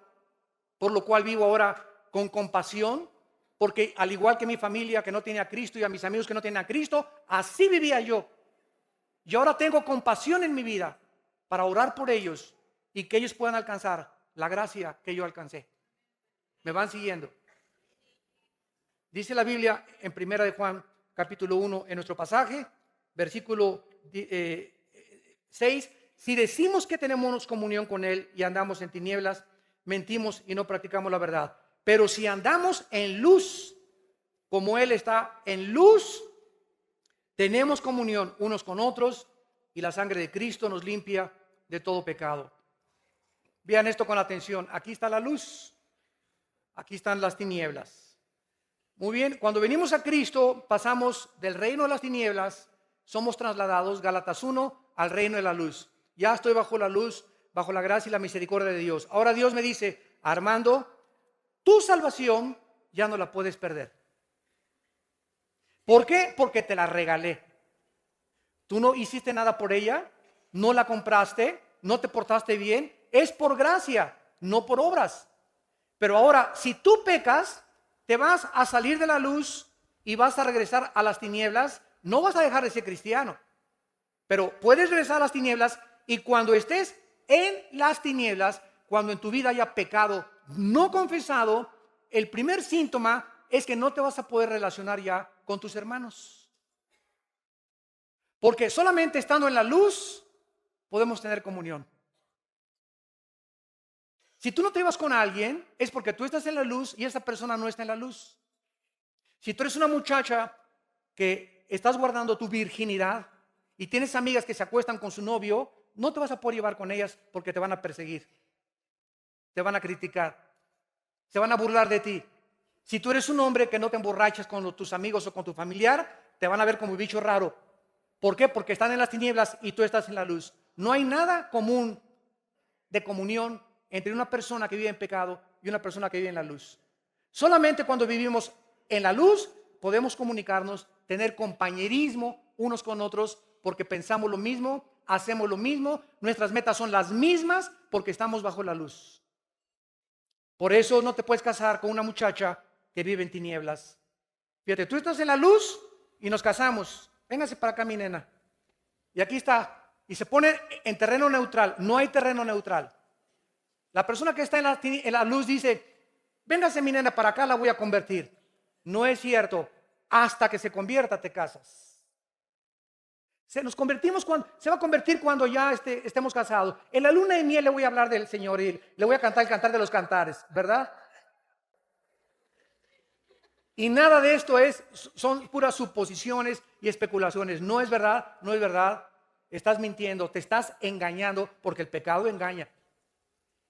por lo cual vivo ahora con compasión, porque al igual que mi familia que no tiene a Cristo y a mis amigos que no tienen a Cristo, así vivía yo. Y ahora tengo compasión en mi vida para orar por ellos y que ellos puedan alcanzar la gracia que yo alcancé. ¿Me van siguiendo? Dice la Biblia en primera de Juan capítulo 1 en nuestro pasaje, versículo 6, si decimos que tenemos comunión con Él y andamos en tinieblas, mentimos y no practicamos la verdad. Pero si andamos en luz, como Él está en luz, tenemos comunión unos con otros y la sangre de Cristo nos limpia de todo pecado. Vean esto con atención. Aquí está la luz, aquí están las tinieblas. Muy bien, cuando venimos a Cristo, pasamos del reino de las tinieblas, somos trasladados, Gálatas 1, al reino de la luz. Ya estoy bajo la luz, bajo la gracia y la misericordia de Dios. Ahora Dios me dice, Armando, tu salvación ya no la puedes perder. ¿Por qué? Porque te la regalé. Tú no hiciste nada por ella, no la compraste, no te portaste bien. Es por gracia, no por obras. Pero ahora, si tú pecas, te vas a salir de la luz y vas a regresar a las tinieblas. No vas a dejar de ser cristiano, pero puedes regresar a las tinieblas, y cuando estés en las tinieblas, cuando en tu vida haya pecado no confesado, el primer síntoma es que no te vas a poder relacionar ya con tus hermanos. Porque solamente estando en la luz podemos tener comunión. Si tú no te vas con alguien, es porque tú estás en la luz y esa persona no está en la luz. Si tú eres una muchacha que estás guardando tu virginidad y tienes amigas que se acuestan con su novio, no te vas a poder llevar con ellas porque te van a perseguir, te van a criticar, se van a burlar de ti. Si tú eres un hombre que no te emborrachas con tus amigos o con tu familiar, te van a ver como un bicho raro. ¿Por qué? Porque están en las tinieblas y tú estás en la luz. No hay nada común de comunión entre una persona que vive en pecado y una persona que vive en la luz. Solamente cuando vivimos en la luz podemos comunicarnos, tener compañerismo unos con otros, porque pensamos lo mismo, hacemos lo mismo, nuestras metas son las mismas porque estamos bajo la luz. Por eso no te puedes casar con una muchacha que vive en tinieblas. Fíjate, tú estás en la luz y nos casamos. Véngase para acá, mi nena. Y aquí está. Y se pone en terreno neutral. No hay terreno neutral. La persona que está en la luz dice, véngase, mi nena, para acá, la voy a convertir. No es cierto. Hasta que se convierta te casas. Se va a convertir cuando ya estemos casados. En la luna de miel le voy a hablar del Señor y le voy a cantar el cantar de los cantares, ¿verdad? Y nada de esto son puras suposiciones y especulaciones. No es verdad, no es verdad. Estás mintiendo, te estás engañando, porque el pecado engaña.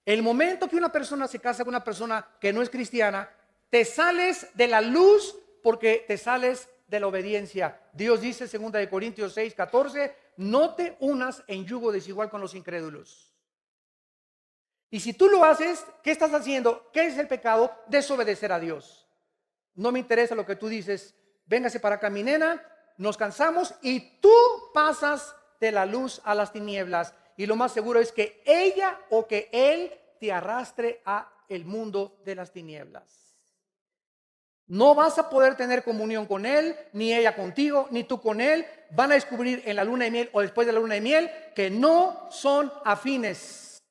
El momento que una persona se casa con una persona que no es cristiana, te sales de la luz porque te sales de la obediencia. Dios dice, 2 Corintios 6, 14, no te unas en yugo desigual con los incrédulos. Y si tú lo haces, ¿qué estás haciendo? ¿Qué es el pecado? Desobedecer a Dios. No me interesa lo que tú dices. Véngase para acá, mi nena, nos cansamos y tú pasas de la luz a las tinieblas. Y lo más seguro es que ella o que él te arrastre a el mundo de las tinieblas. No vas a poder tener comunión con él, ni ella contigo, ni tú con él. Van a descubrir en la luna de miel o después de la luna de miel que no son afines,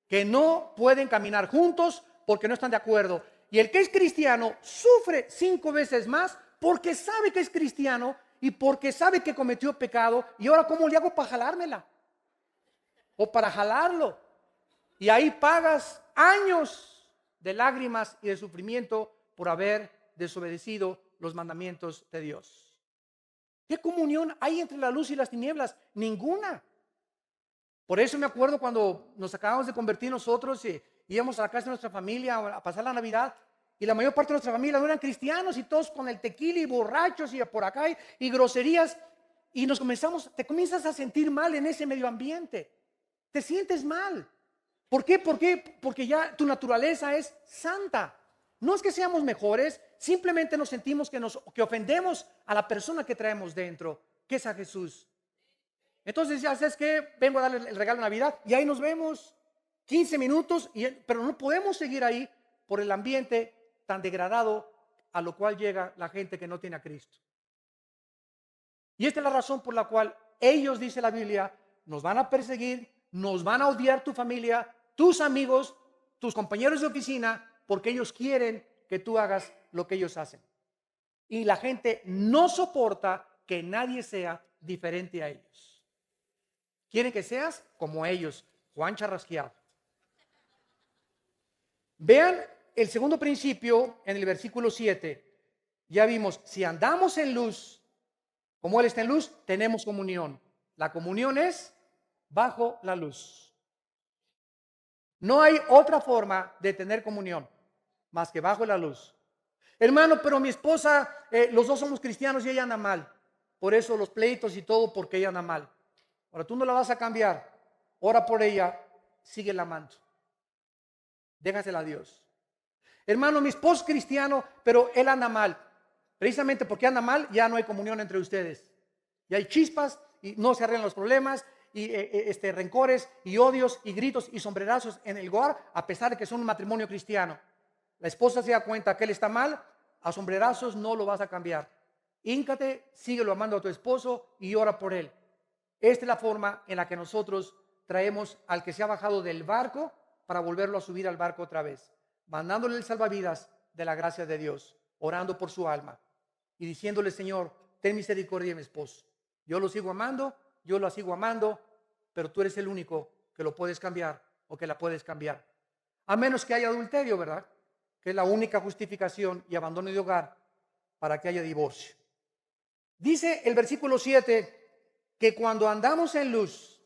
que no pueden caminar juntos porque no están de acuerdo. Y el que es cristiano sufre 5 veces más porque sabe que es cristiano y porque sabe que cometió pecado. Y ahora, ¿cómo le hago para jalármela? O para jalarlo. Y ahí pagas años de lágrimas y de sufrimiento por haber desobedecido los mandamientos de Dios. ¿Qué comunión hay entre la luz y las tinieblas? Ninguna. Por eso me acuerdo cuando nos acabamos de convertir nosotros y íbamos a la casa de nuestra familia a pasar la Navidad, y la mayor parte de nuestra familia no eran cristianos y todos con el tequila y borrachos y por acá y groserías, y te comienzas a sentir mal en ese medio ambiente. Te sientes mal. ¿Por qué? Porque ya tu naturaleza es santa. No es que seamos mejores, simplemente nos sentimos que ofendemos a la persona que traemos dentro, que es a Jesús. Entonces, ya sabes que vengo a darle el regalo de Navidad y ahí nos vemos 15 minutos, pero no podemos seguir ahí por el ambiente tan degradado a lo cual llega la gente que no tiene a Cristo. Y esta es la razón por la cual ellos, dice la Biblia, nos van a perseguir, nos van a odiar tu familia, tus amigos, tus compañeros de oficina, porque ellos quieren que tú hagas lo que ellos hacen. Y la gente no soporta que nadie sea diferente a ellos. Quieren que seas como ellos, Juan Charrasqueado. Vean el segundo principio en el versículo 7. Ya vimos, si andamos en luz, como Él está en luz, tenemos comunión. La comunión es bajo la luz. No hay otra forma de tener comunión más que bajo la luz. Hermano, pero mi esposa, los dos somos cristianos y ella anda mal. Por eso los pleitos y todo, porque ella anda mal. Ahora tú no la vas a cambiar. Ora por ella, síguela amando. Déjasela a Dios. Hermano, mi esposo es cristiano, pero él anda mal. Precisamente porque anda mal, ya no hay comunión entre ustedes. Ya hay chispas y no se arreglan los problemas y rencores y odios y gritos y sombrerazos en el hogar, a pesar de que son un matrimonio cristiano. La esposa se da cuenta que él está mal, a sombrerazos no lo vas a cambiar. Híncate, síguelo amando a tu esposo y ora por él. Esta es la forma en la que nosotros traemos al que se ha bajado del barco para volverlo a subir al barco otra vez, mandándole el salvavidas de la gracia de Dios, orando por su alma y diciéndole: Señor, ten misericordia de mi esposo. Yo lo sigo amando, yo lo sigo amando, pero tú eres el único que lo puedes cambiar o que la puedes cambiar. A menos que haya adulterio, ¿verdad? Que es la única justificación y abandono de hogar para que haya divorcio. Dice el versículo 7 que cuando andamos en luz,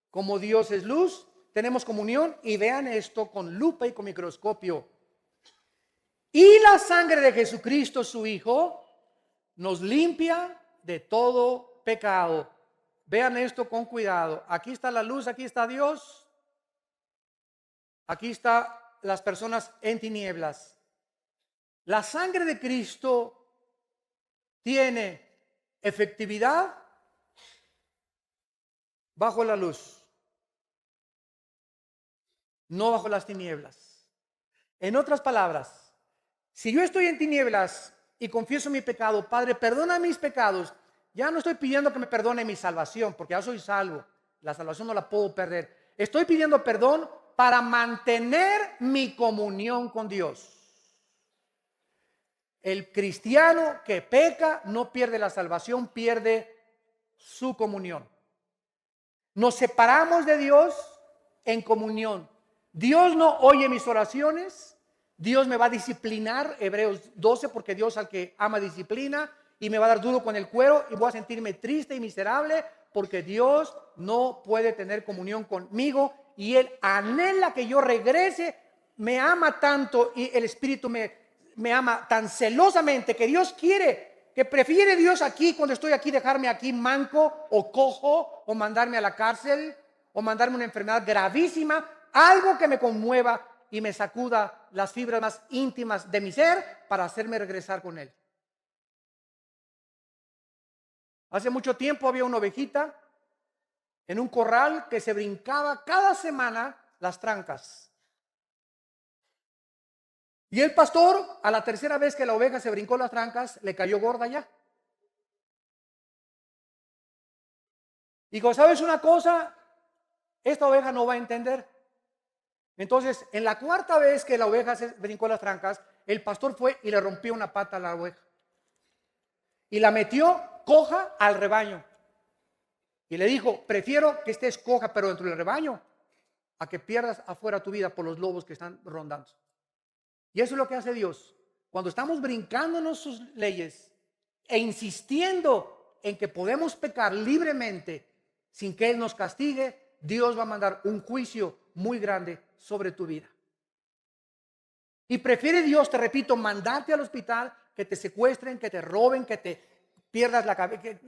como Dios es luz, tenemos comunión, y vean esto con lupa y con microscopio. Y la sangre de Jesucristo, su Hijo, nos limpia de todo pecado. Vean esto con cuidado. Aquí está la luz, aquí está Dios. Aquí están las personas en tinieblas. La sangre de Cristo tiene efectividad bajo la luz, no bajo las tinieblas. En otras palabras, si yo estoy en tinieblas y confieso mi pecado: Padre, perdona mis pecados, ya no estoy pidiendo que me perdone mi salvación, porque ya soy salvo, la salvación no la puedo perder. Estoy pidiendo perdón para mantener mi comunión con Dios. El cristiano que peca no pierde la salvación, pierde su comunión. Nos separamos de Dios en comunión. Dios no oye mis oraciones. Dios me va a disciplinar, Hebreos 12, porque Dios al que ama disciplina, y me va a dar duro con el cuero y voy a sentirme triste y miserable porque Dios no puede tener comunión conmigo y Él anhela que yo regrese. Me ama tanto y el Espíritu me ama tan celosamente que Dios quiere, que prefiere Dios aquí, cuando estoy aquí, dejarme aquí manco o cojo o mandarme a la cárcel o mandarme una enfermedad gravísima, algo que me conmueva y me sacuda las fibras más íntimas de mi ser para hacerme regresar con Él. Hace mucho tiempo había una ovejita en un corral que se brincaba cada semana las trancas. Y el pastor, a la tercera vez que la oveja se brincó las trancas, le cayó gorda ya. Digo, ¿sabes una cosa? Esta oveja no va a entender. Entonces, en la cuarta vez que la oveja se brincó las trancas, el pastor fue y le rompió una pata a la oveja. Y la metió coja al rebaño. Y le dijo: prefiero que estés coja pero dentro del rebaño a que pierdas afuera tu vida por los lobos que están rondando. Y eso es lo que hace Dios. Cuando estamos brincándonos sus leyes e insistiendo en que podemos pecar libremente sin que Él nos castigue, Dios va a mandar un juicio muy grande sobre tu vida. Y prefiere Dios, te repito, mandarte al hospital, que te secuestren, que te roben, que te pierdas la cabeza,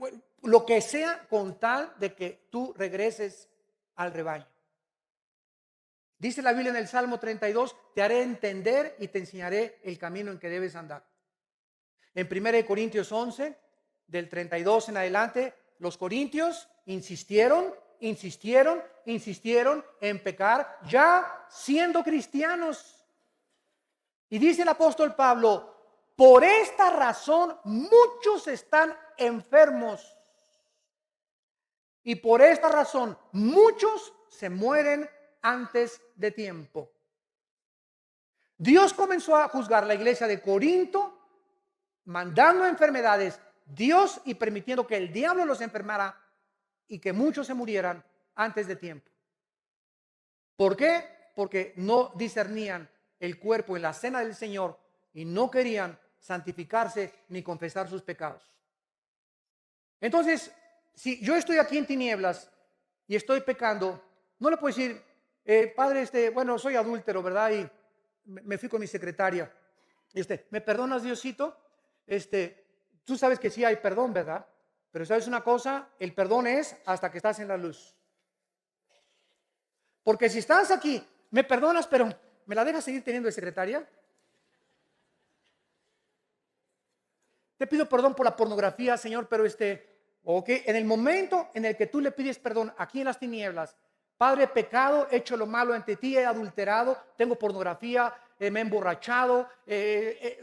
lo que sea, con tal de que tú regreses al rebaño. Dice la Biblia en el Salmo 32, te haré entender y te enseñaré el camino en que debes andar. En 1 Corintios 11, del 32 en adelante, los corintios insistieron en pecar ya siendo cristianos. Y dice el apóstol Pablo: por esta razón muchos están enfermos. Y por esta razón muchos se mueren antes de tiempo. Dios comenzó a juzgar la iglesia de Corinto, mandando enfermedades, Dios, y permitiendo que el diablo los enfermara y que muchos se murieran antes de tiempo. ¿Por qué? Porque no discernían el cuerpo en la cena del Señor y no querían santificarse ni confesar sus pecados. Entonces, si yo estoy aquí en tinieblas y estoy pecando, no le puedo decir, padre, bueno, soy adúltero, ¿verdad? Y me fui con mi secretaria. ¿Me perdonas, Diosito? Tú sabes que sí hay perdón, ¿verdad? Pero ¿sabes una cosa? El perdón es hasta que estás en la luz. Porque si estás aquí, me perdonas, pero ¿me la dejas seguir teniendo de secretaria? Te pido perdón por la pornografía, Señor, pero en el momento en el que tú le pides perdón aquí en las tinieblas, Padre, pecado, he hecho lo malo ante ti, he adulterado, tengo pornografía, me he emborrachado,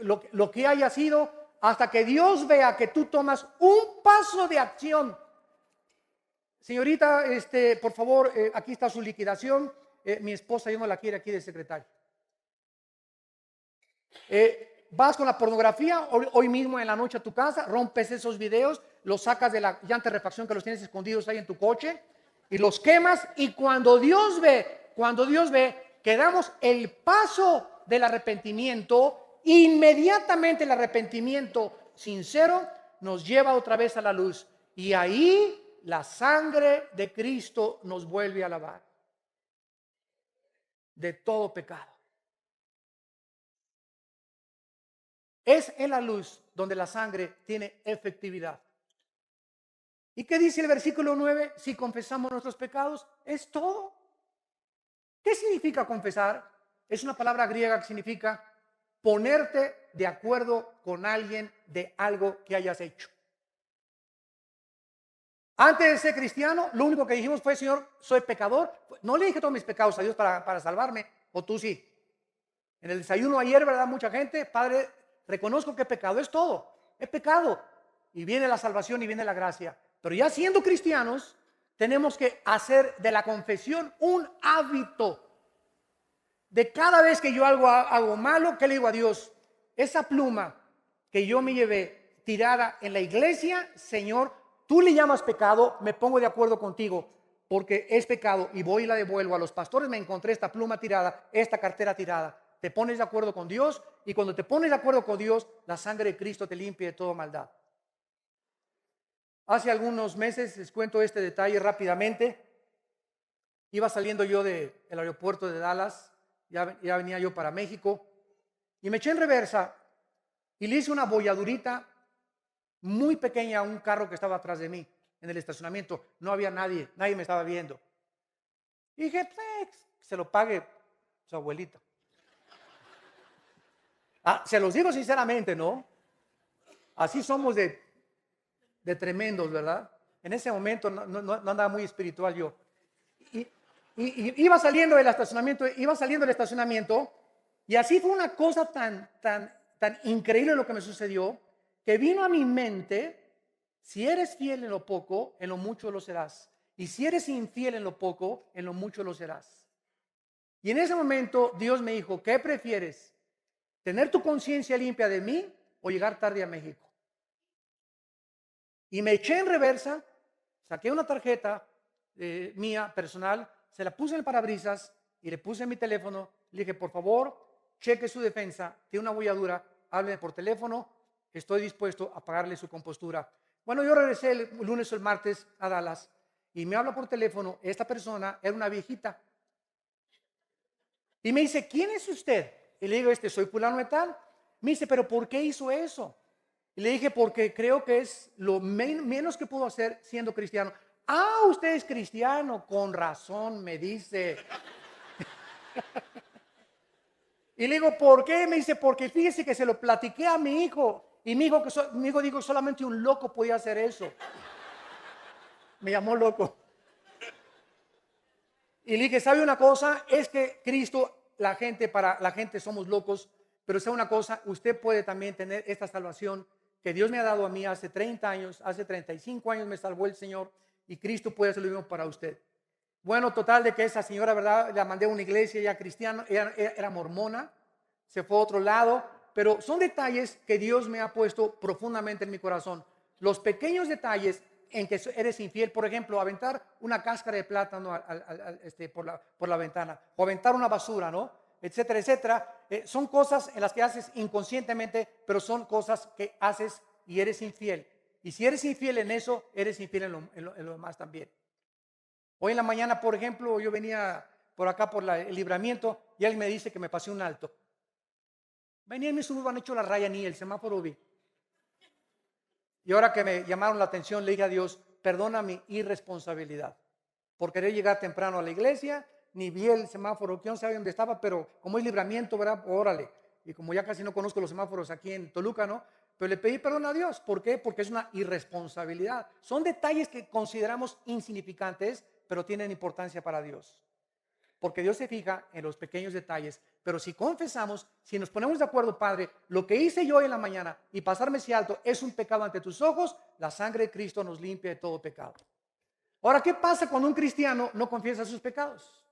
lo que haya sido, hasta que Dios vea que tú tomas un paso de acción. Señorita, por favor, aquí está su liquidación. Mi esposa yo no la quiero aquí de secretaria. Vas con la pornografía hoy mismo en la noche a tu casa, rompes esos videos, los sacas de la llanta de refacción que los tienes escondidos ahí en tu coche y los quemas, y cuando Dios ve que damos el paso del arrepentimiento, inmediatamente el arrepentimiento sincero nos lleva otra vez a la luz, y ahí la sangre de Cristo nos vuelve a lavar de todo pecado. Es en la luz donde la sangre tiene efectividad. ¿Y qué dice el versículo 9? Si confesamos nuestros pecados, es todo. ¿Qué significa confesar? Es una palabra griega que significa ponerte de acuerdo con alguien de algo que hayas hecho. Antes de ser cristiano, lo único que dijimos fue, Señor, soy pecador. No le dije todos mis pecados a Dios para salvarme, o tú sí. En el desayuno ayer, ¿verdad? Mucha gente, Padre, reconozco que he pecado, es todo, he pecado. Y viene la salvación y viene la gracia. Pero ya siendo cristianos, tenemos que hacer de la confesión un hábito. De cada vez que yo hago malo, ¿qué le digo a Dios? Esa pluma que yo me llevé tirada en la iglesia, Señor, tú le llamas pecado, me pongo de acuerdo contigo, porque es pecado, y voy y la devuelvo a los pastores. Me encontré esta pluma tirada, esta cartera tirada. Te pones de acuerdo con Dios, y cuando te pones de acuerdo con Dios, la sangre de Cristo te limpia de toda maldad. Hace algunos meses, les cuento este detalle rápidamente, iba saliendo yo del aeropuerto de Dallas, ya venía yo para México, y me eché en reversa y le hice una bolladurita muy pequeña a un carro que estaba atrás de mí en el estacionamiento. No había nadie me estaba viendo. Y dije, pues, se lo pague su abuelita. Se los digo sinceramente, ¿no? Así somos de tremendos, ¿verdad? En ese momento no andaba muy espiritual yo. Y iba saliendo del estacionamiento, y así fue una cosa tan increíble lo que me sucedió, que vino a mi mente: si eres fiel en lo poco, en lo mucho lo serás. Y si eres infiel en lo poco, en lo mucho lo serás. Y en ese momento Dios me dijo, ¿qué prefieres? ¿Tener tu conciencia limpia de mí o llegar tarde a México? Y me eché en reversa, saqué una tarjeta mía personal, se la puse en el parabrisas y le puse en mi teléfono. Le dije, por favor, cheque su defensa, tiene una bolladura, hábleme por teléfono, estoy dispuesto a pagarle su compostura. Bueno, yo regresé el lunes o el martes a Dallas y me habla por teléfono. Esta persona era una viejita y me dice, ¿quién es usted? Y le digo, soy fulano de tal. Me dice, ¿pero por qué hizo eso? Y le dije, porque creo que es lo menos que puedo hacer siendo cristiano. Usted es cristiano, con razón, me dice. Y le digo, ¿por qué? Me dice, porque fíjese que se lo platiqué a mi hijo. Y mi hijo dijo, solamente un loco podía hacer eso. Me llamó loco. Y le dije, ¿sabe una cosa? Es que Cristo, para la gente somos locos, pero sabe una cosa, usted puede también tener esta salvación que Dios me ha dado a mí hace 30 años, hace 35 años me salvó el Señor, y Cristo puede hacer lo mismo para usted. Bueno, total de que esa señora, ¿verdad? La mandé a una iglesia ya cristiana, era mormona, se fue a otro lado, pero son detalles que Dios me ha puesto profundamente en mi corazón. Los pequeños detalles en que eres infiel. Por ejemplo, aventar una cáscara de plátano por la ventana, o aventar una basura, ¿no? Etcétera, etcétera. Son cosas en las que haces inconscientemente, pero son cosas que haces y eres infiel. Y si eres infiel en eso, eres infiel en lo demás también. Hoy en la mañana, por ejemplo, yo venía por acá por el Libramiento y alguien me dice que me pasé un alto. Venía en mi Suburban, hecho la raya, ni el semáforo vi. Y ahora que me llamaron la atención, le dije a Dios, perdona mi irresponsabilidad por querer llegar temprano a la iglesia, ni vi el semáforo, que no sabía dónde estaba, pero como es Libramiento, ¿verdad? Órale. Y como ya casi no conozco los semáforos aquí en Toluca, ¿no? Pero le pedí perdón a Dios. ¿Por qué? Porque es una irresponsabilidad. Son detalles que consideramos insignificantes, pero tienen importancia para Dios. Porque Dios se fija en los pequeños detalles. Pero si confesamos, si nos ponemos de acuerdo, Padre, lo que hice yo hoy en la mañana y pasarme ese alto es un pecado ante tus ojos, la sangre de Cristo nos limpia de todo pecado. Ahora, ¿qué pasa cuando un cristiano no confiesa sus pecados?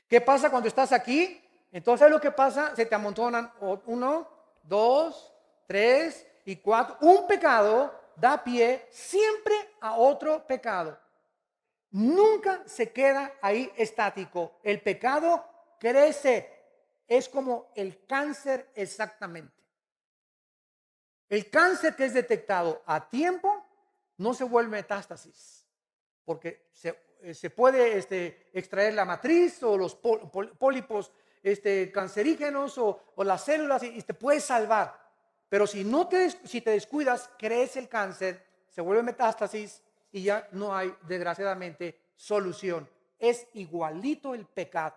¿Qué pasa cuando estás aquí? Entonces, lo que pasa, se te amontonan 1, 2, 3 y 4. Un pecado da pie siempre a otro pecado. Nunca se queda ahí estático. El pecado crece. Es como el cáncer exactamente. El cáncer que es detectado a tiempo no se vuelve metástasis, porque se puede extraer la matriz o los pólipos cancerígenos o las células y te puedes salvar. Pero si te descuidas, crece el cáncer, se vuelve metástasis y ya no hay, desgraciadamente, solución. Es igualito el pecado.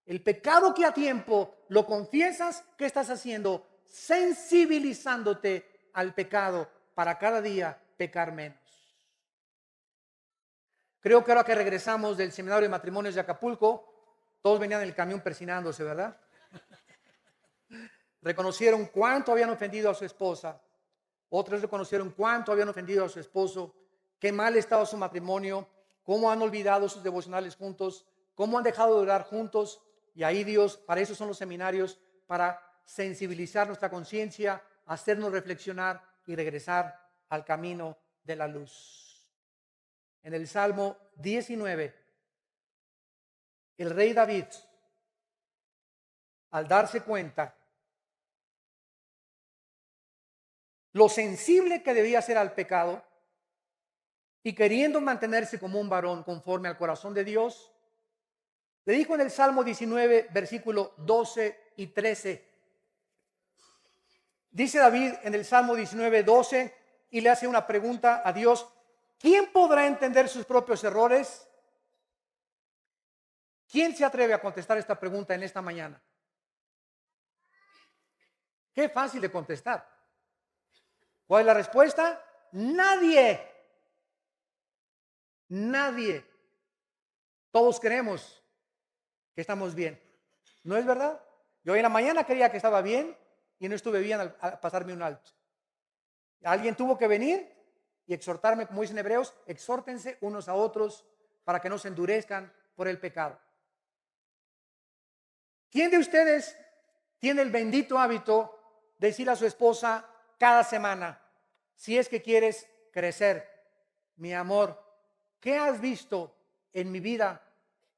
El pecado que a tiempo lo confiesas, ¿qué estás haciendo? Sensibilizándote al pecado para cada día pecar menos. Creo que ahora que regresamos del seminario de matrimonios de Acapulco, todos venían en el camión persinándose, ¿verdad? Reconocieron cuánto habían ofendido a su esposa. Otros reconocieron cuánto habían ofendido a su esposo, qué mal estaba su matrimonio, cómo han olvidado sus devocionales juntos, cómo han dejado de orar juntos. Y ahí Dios, para eso son los seminarios, para sensibilizar nuestra conciencia, hacernos reflexionar y regresar al camino de la luz. En el Salmo 19, el rey David, al darse cuenta lo sensible que debía ser al pecado y queriendo mantenerse como un varón conforme al corazón de Dios, le dijo en el Salmo 19, versículo 12 y 13. Dice David en el Salmo 19, 12 y le hace una pregunta a Dios: ¿quién podrá entender sus propios errores? ¿Quién se atreve a contestar esta pregunta en esta mañana? Qué fácil de contestar. ¿Cuál es la respuesta? Nadie. Nadie. Todos creemos que estamos bien. ¿No es verdad? Yo en la mañana creía que estaba bien y no estuve bien al pasarme un alto. Alguien tuvo que venir y exhortarme, como dicen hebreos, exhórtense unos a otros para que no se endurezcan por el pecado. ¿Quién de ustedes tiene el bendito hábito de decirle a su esposa cada semana, si es que quieres crecer, mi amor, qué has visto en mi vida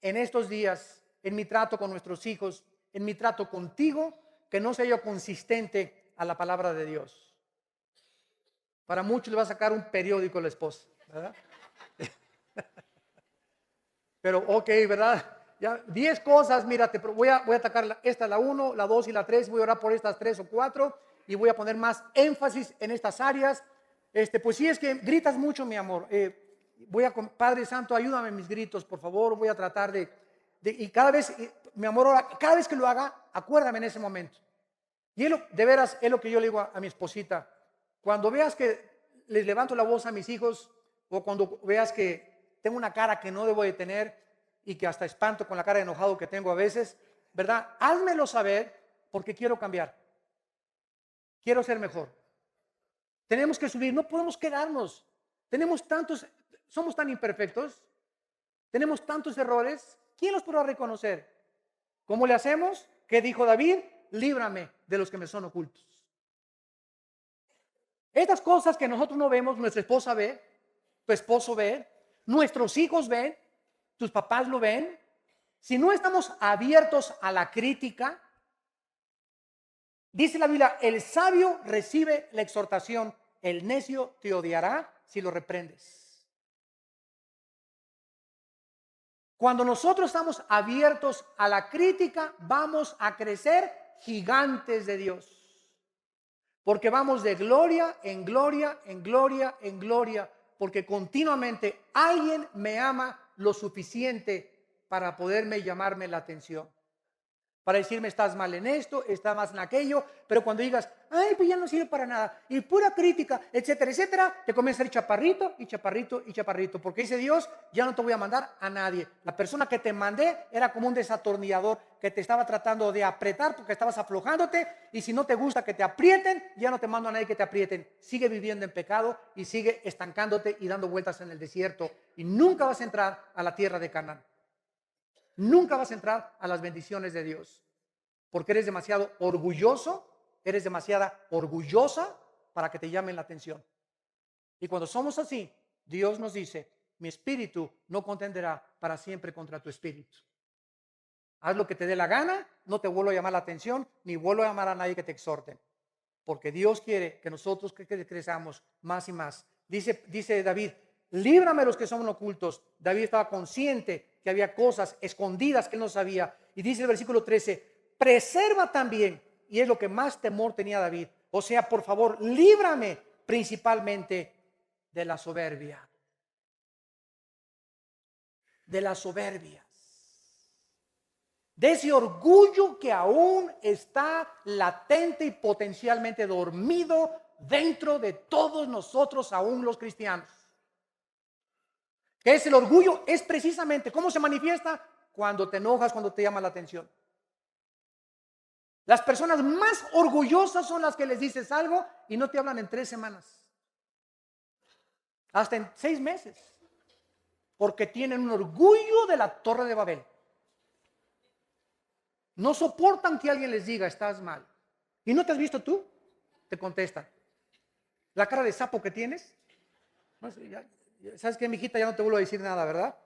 en estos días, en mi trato con nuestros hijos, en mi trato contigo, que no sea yo consistente a la palabra de Dios? Para muchos le va a sacar un periódico a la esposa, ¿verdad? Pero ok, ¿verdad? Ya 10 cosas, mírate, voy a atacar esta, la 1, la 2 y la 3, voy a orar por estas 3 o 4 y voy a poner más énfasis en estas áreas. Pues sí, es que gritas mucho, mi amor. Padre Santo, ayúdame en mis gritos, por favor. Voy a tratar y cada vez, mi amor, cada vez que lo haga, acuérdame en ese momento. Y de veras, es lo que yo le digo a mi esposita. Cuando veas que les levanto la voz a mis hijos, o cuando veas que tengo una cara que no debo de tener y que hasta espanto con la cara de enojado que tengo a veces, ¿verdad? Házmelo saber, porque quiero cambiar. Quiero ser mejor. Tenemos que subir, no podemos quedarnos. Somos tan imperfectos, tenemos tantos errores. ¿Quién los podrá reconocer? ¿Cómo le hacemos? ¿Qué dijo David? Líbrame de los que me son ocultos. Estas cosas que nosotros no vemos, nuestra esposa ve, tu esposo ve, nuestros hijos ven, tus papás lo ven. Si no estamos abiertos a la crítica, dice la Biblia, el sabio recibe la exhortación, el necio te odiará si lo reprendes. Cuando nosotros estamos abiertos a la crítica, vamos a crecer gigantes de Dios. Porque vamos de gloria en gloria, en gloria, en gloria. Porque continuamente alguien me ama lo suficiente para poderme llamarme la atención. Para decirme, estás mal en esto, estás mal en aquello. Pero cuando digas, ay, pues ya no sirve para nada, y pura crítica, etcétera, etcétera, te comienza a ir chaparrito y chaparrito y chaparrito. Porque dice Dios, ya no te voy a mandar a nadie. La persona que te mandé era como un desatornillador que te estaba tratando de apretar porque estabas aflojándote. Y si no te gusta que te aprieten, ya no te mando a nadie que te aprieten. Sigue viviendo en pecado y sigue estancándote y dando vueltas en el desierto. Y nunca vas a entrar a la tierra de Canaán. Nunca vas a entrar a las bendiciones de Dios, porque eres demasiado orgulloso, eres demasiada orgullosa para que te llamen la atención. Y cuando somos así, Dios nos dice, mi espíritu no contenderá para siempre contra tu espíritu. Haz lo que te dé la gana, no te vuelvo a llamar la atención, ni vuelvo a llamar a nadie que te exhorte, porque Dios quiere que nosotros crezcamos más y más. Dice David, líbrame los que son ocultos. David estaba consciente que había cosas escondidas que él no sabía. Y dice el versículo 13, preserva también, y es lo que más temor tenía David. O sea, por favor, líbrame principalmente de la soberbia. De la soberbia. De ese orgullo que aún está latente y potencialmente dormido dentro de todos nosotros, aún los cristianos. ¿Qué es el orgullo? Es precisamente, ¿cómo se manifiesta? Cuando te enojas, cuando te llama la atención. Las personas más orgullosas son las que les dices algo y no te hablan en 3 semanas. Hasta en 6 meses. Porque tienen un orgullo de la Torre de Babel. No soportan que alguien les diga, estás mal. ¿Y no te has visto tú? Te contestan. La cara de sapo que tienes. No sé, ¿sabes qué, mijita? Ya no te vuelvo a decir nada, ¿verdad?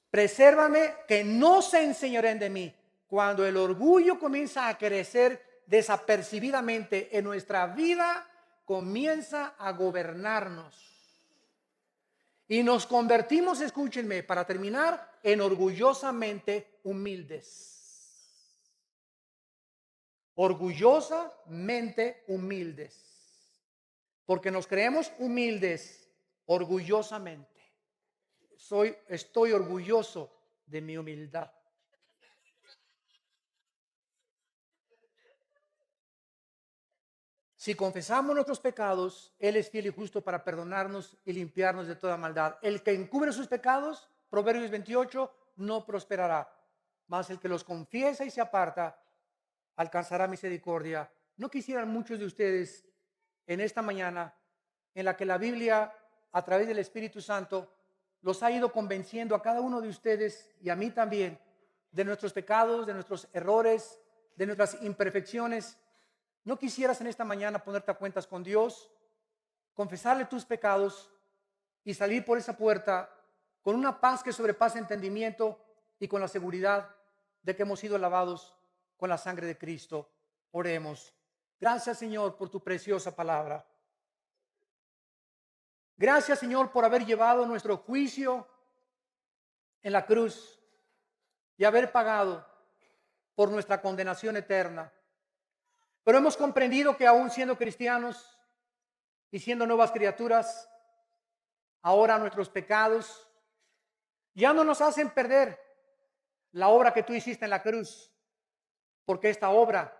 Presérvame que no se enseñoreen de mí. Cuando el orgullo comienza a crecer desapercibidamente en nuestra vida, comienza a gobernarnos. Y nos convertimos, escúchenme, para terminar, en orgullosamente humildes. Orgullosamente humildes. Porque nos creemos humildes orgullosamente. Estoy orgulloso de mi humildad. Si confesamos nuestros pecados, Él es fiel y justo para perdonarnos y limpiarnos de toda maldad. El que encubre sus pecados, Proverbios 28, no prosperará. Mas el que los confiesa y se aparta, alcanzará misericordia. No quisieran muchos de ustedes en esta mañana, en la que la Biblia, a través del Espíritu Santo, los ha ido convenciendo a cada uno de ustedes y a mí también de nuestros pecados, de nuestros errores, de nuestras imperfecciones. ¿No quisieras en esta mañana ponerte a cuentas con Dios, confesarle tus pecados y salir por esa puerta con una paz que sobrepasa entendimiento y con la seguridad de que hemos sido lavados con la sangre de Cristo? Oremos. Gracias, Señor, por tu preciosa palabra. Gracias, Señor, por haber llevado nuestro juicio en la cruz y haber pagado por nuestra condenación eterna. Pero hemos comprendido que aún siendo cristianos y siendo nuevas criaturas, ahora nuestros pecados ya no nos hacen perder la obra que tú hiciste en la cruz, porque esta obra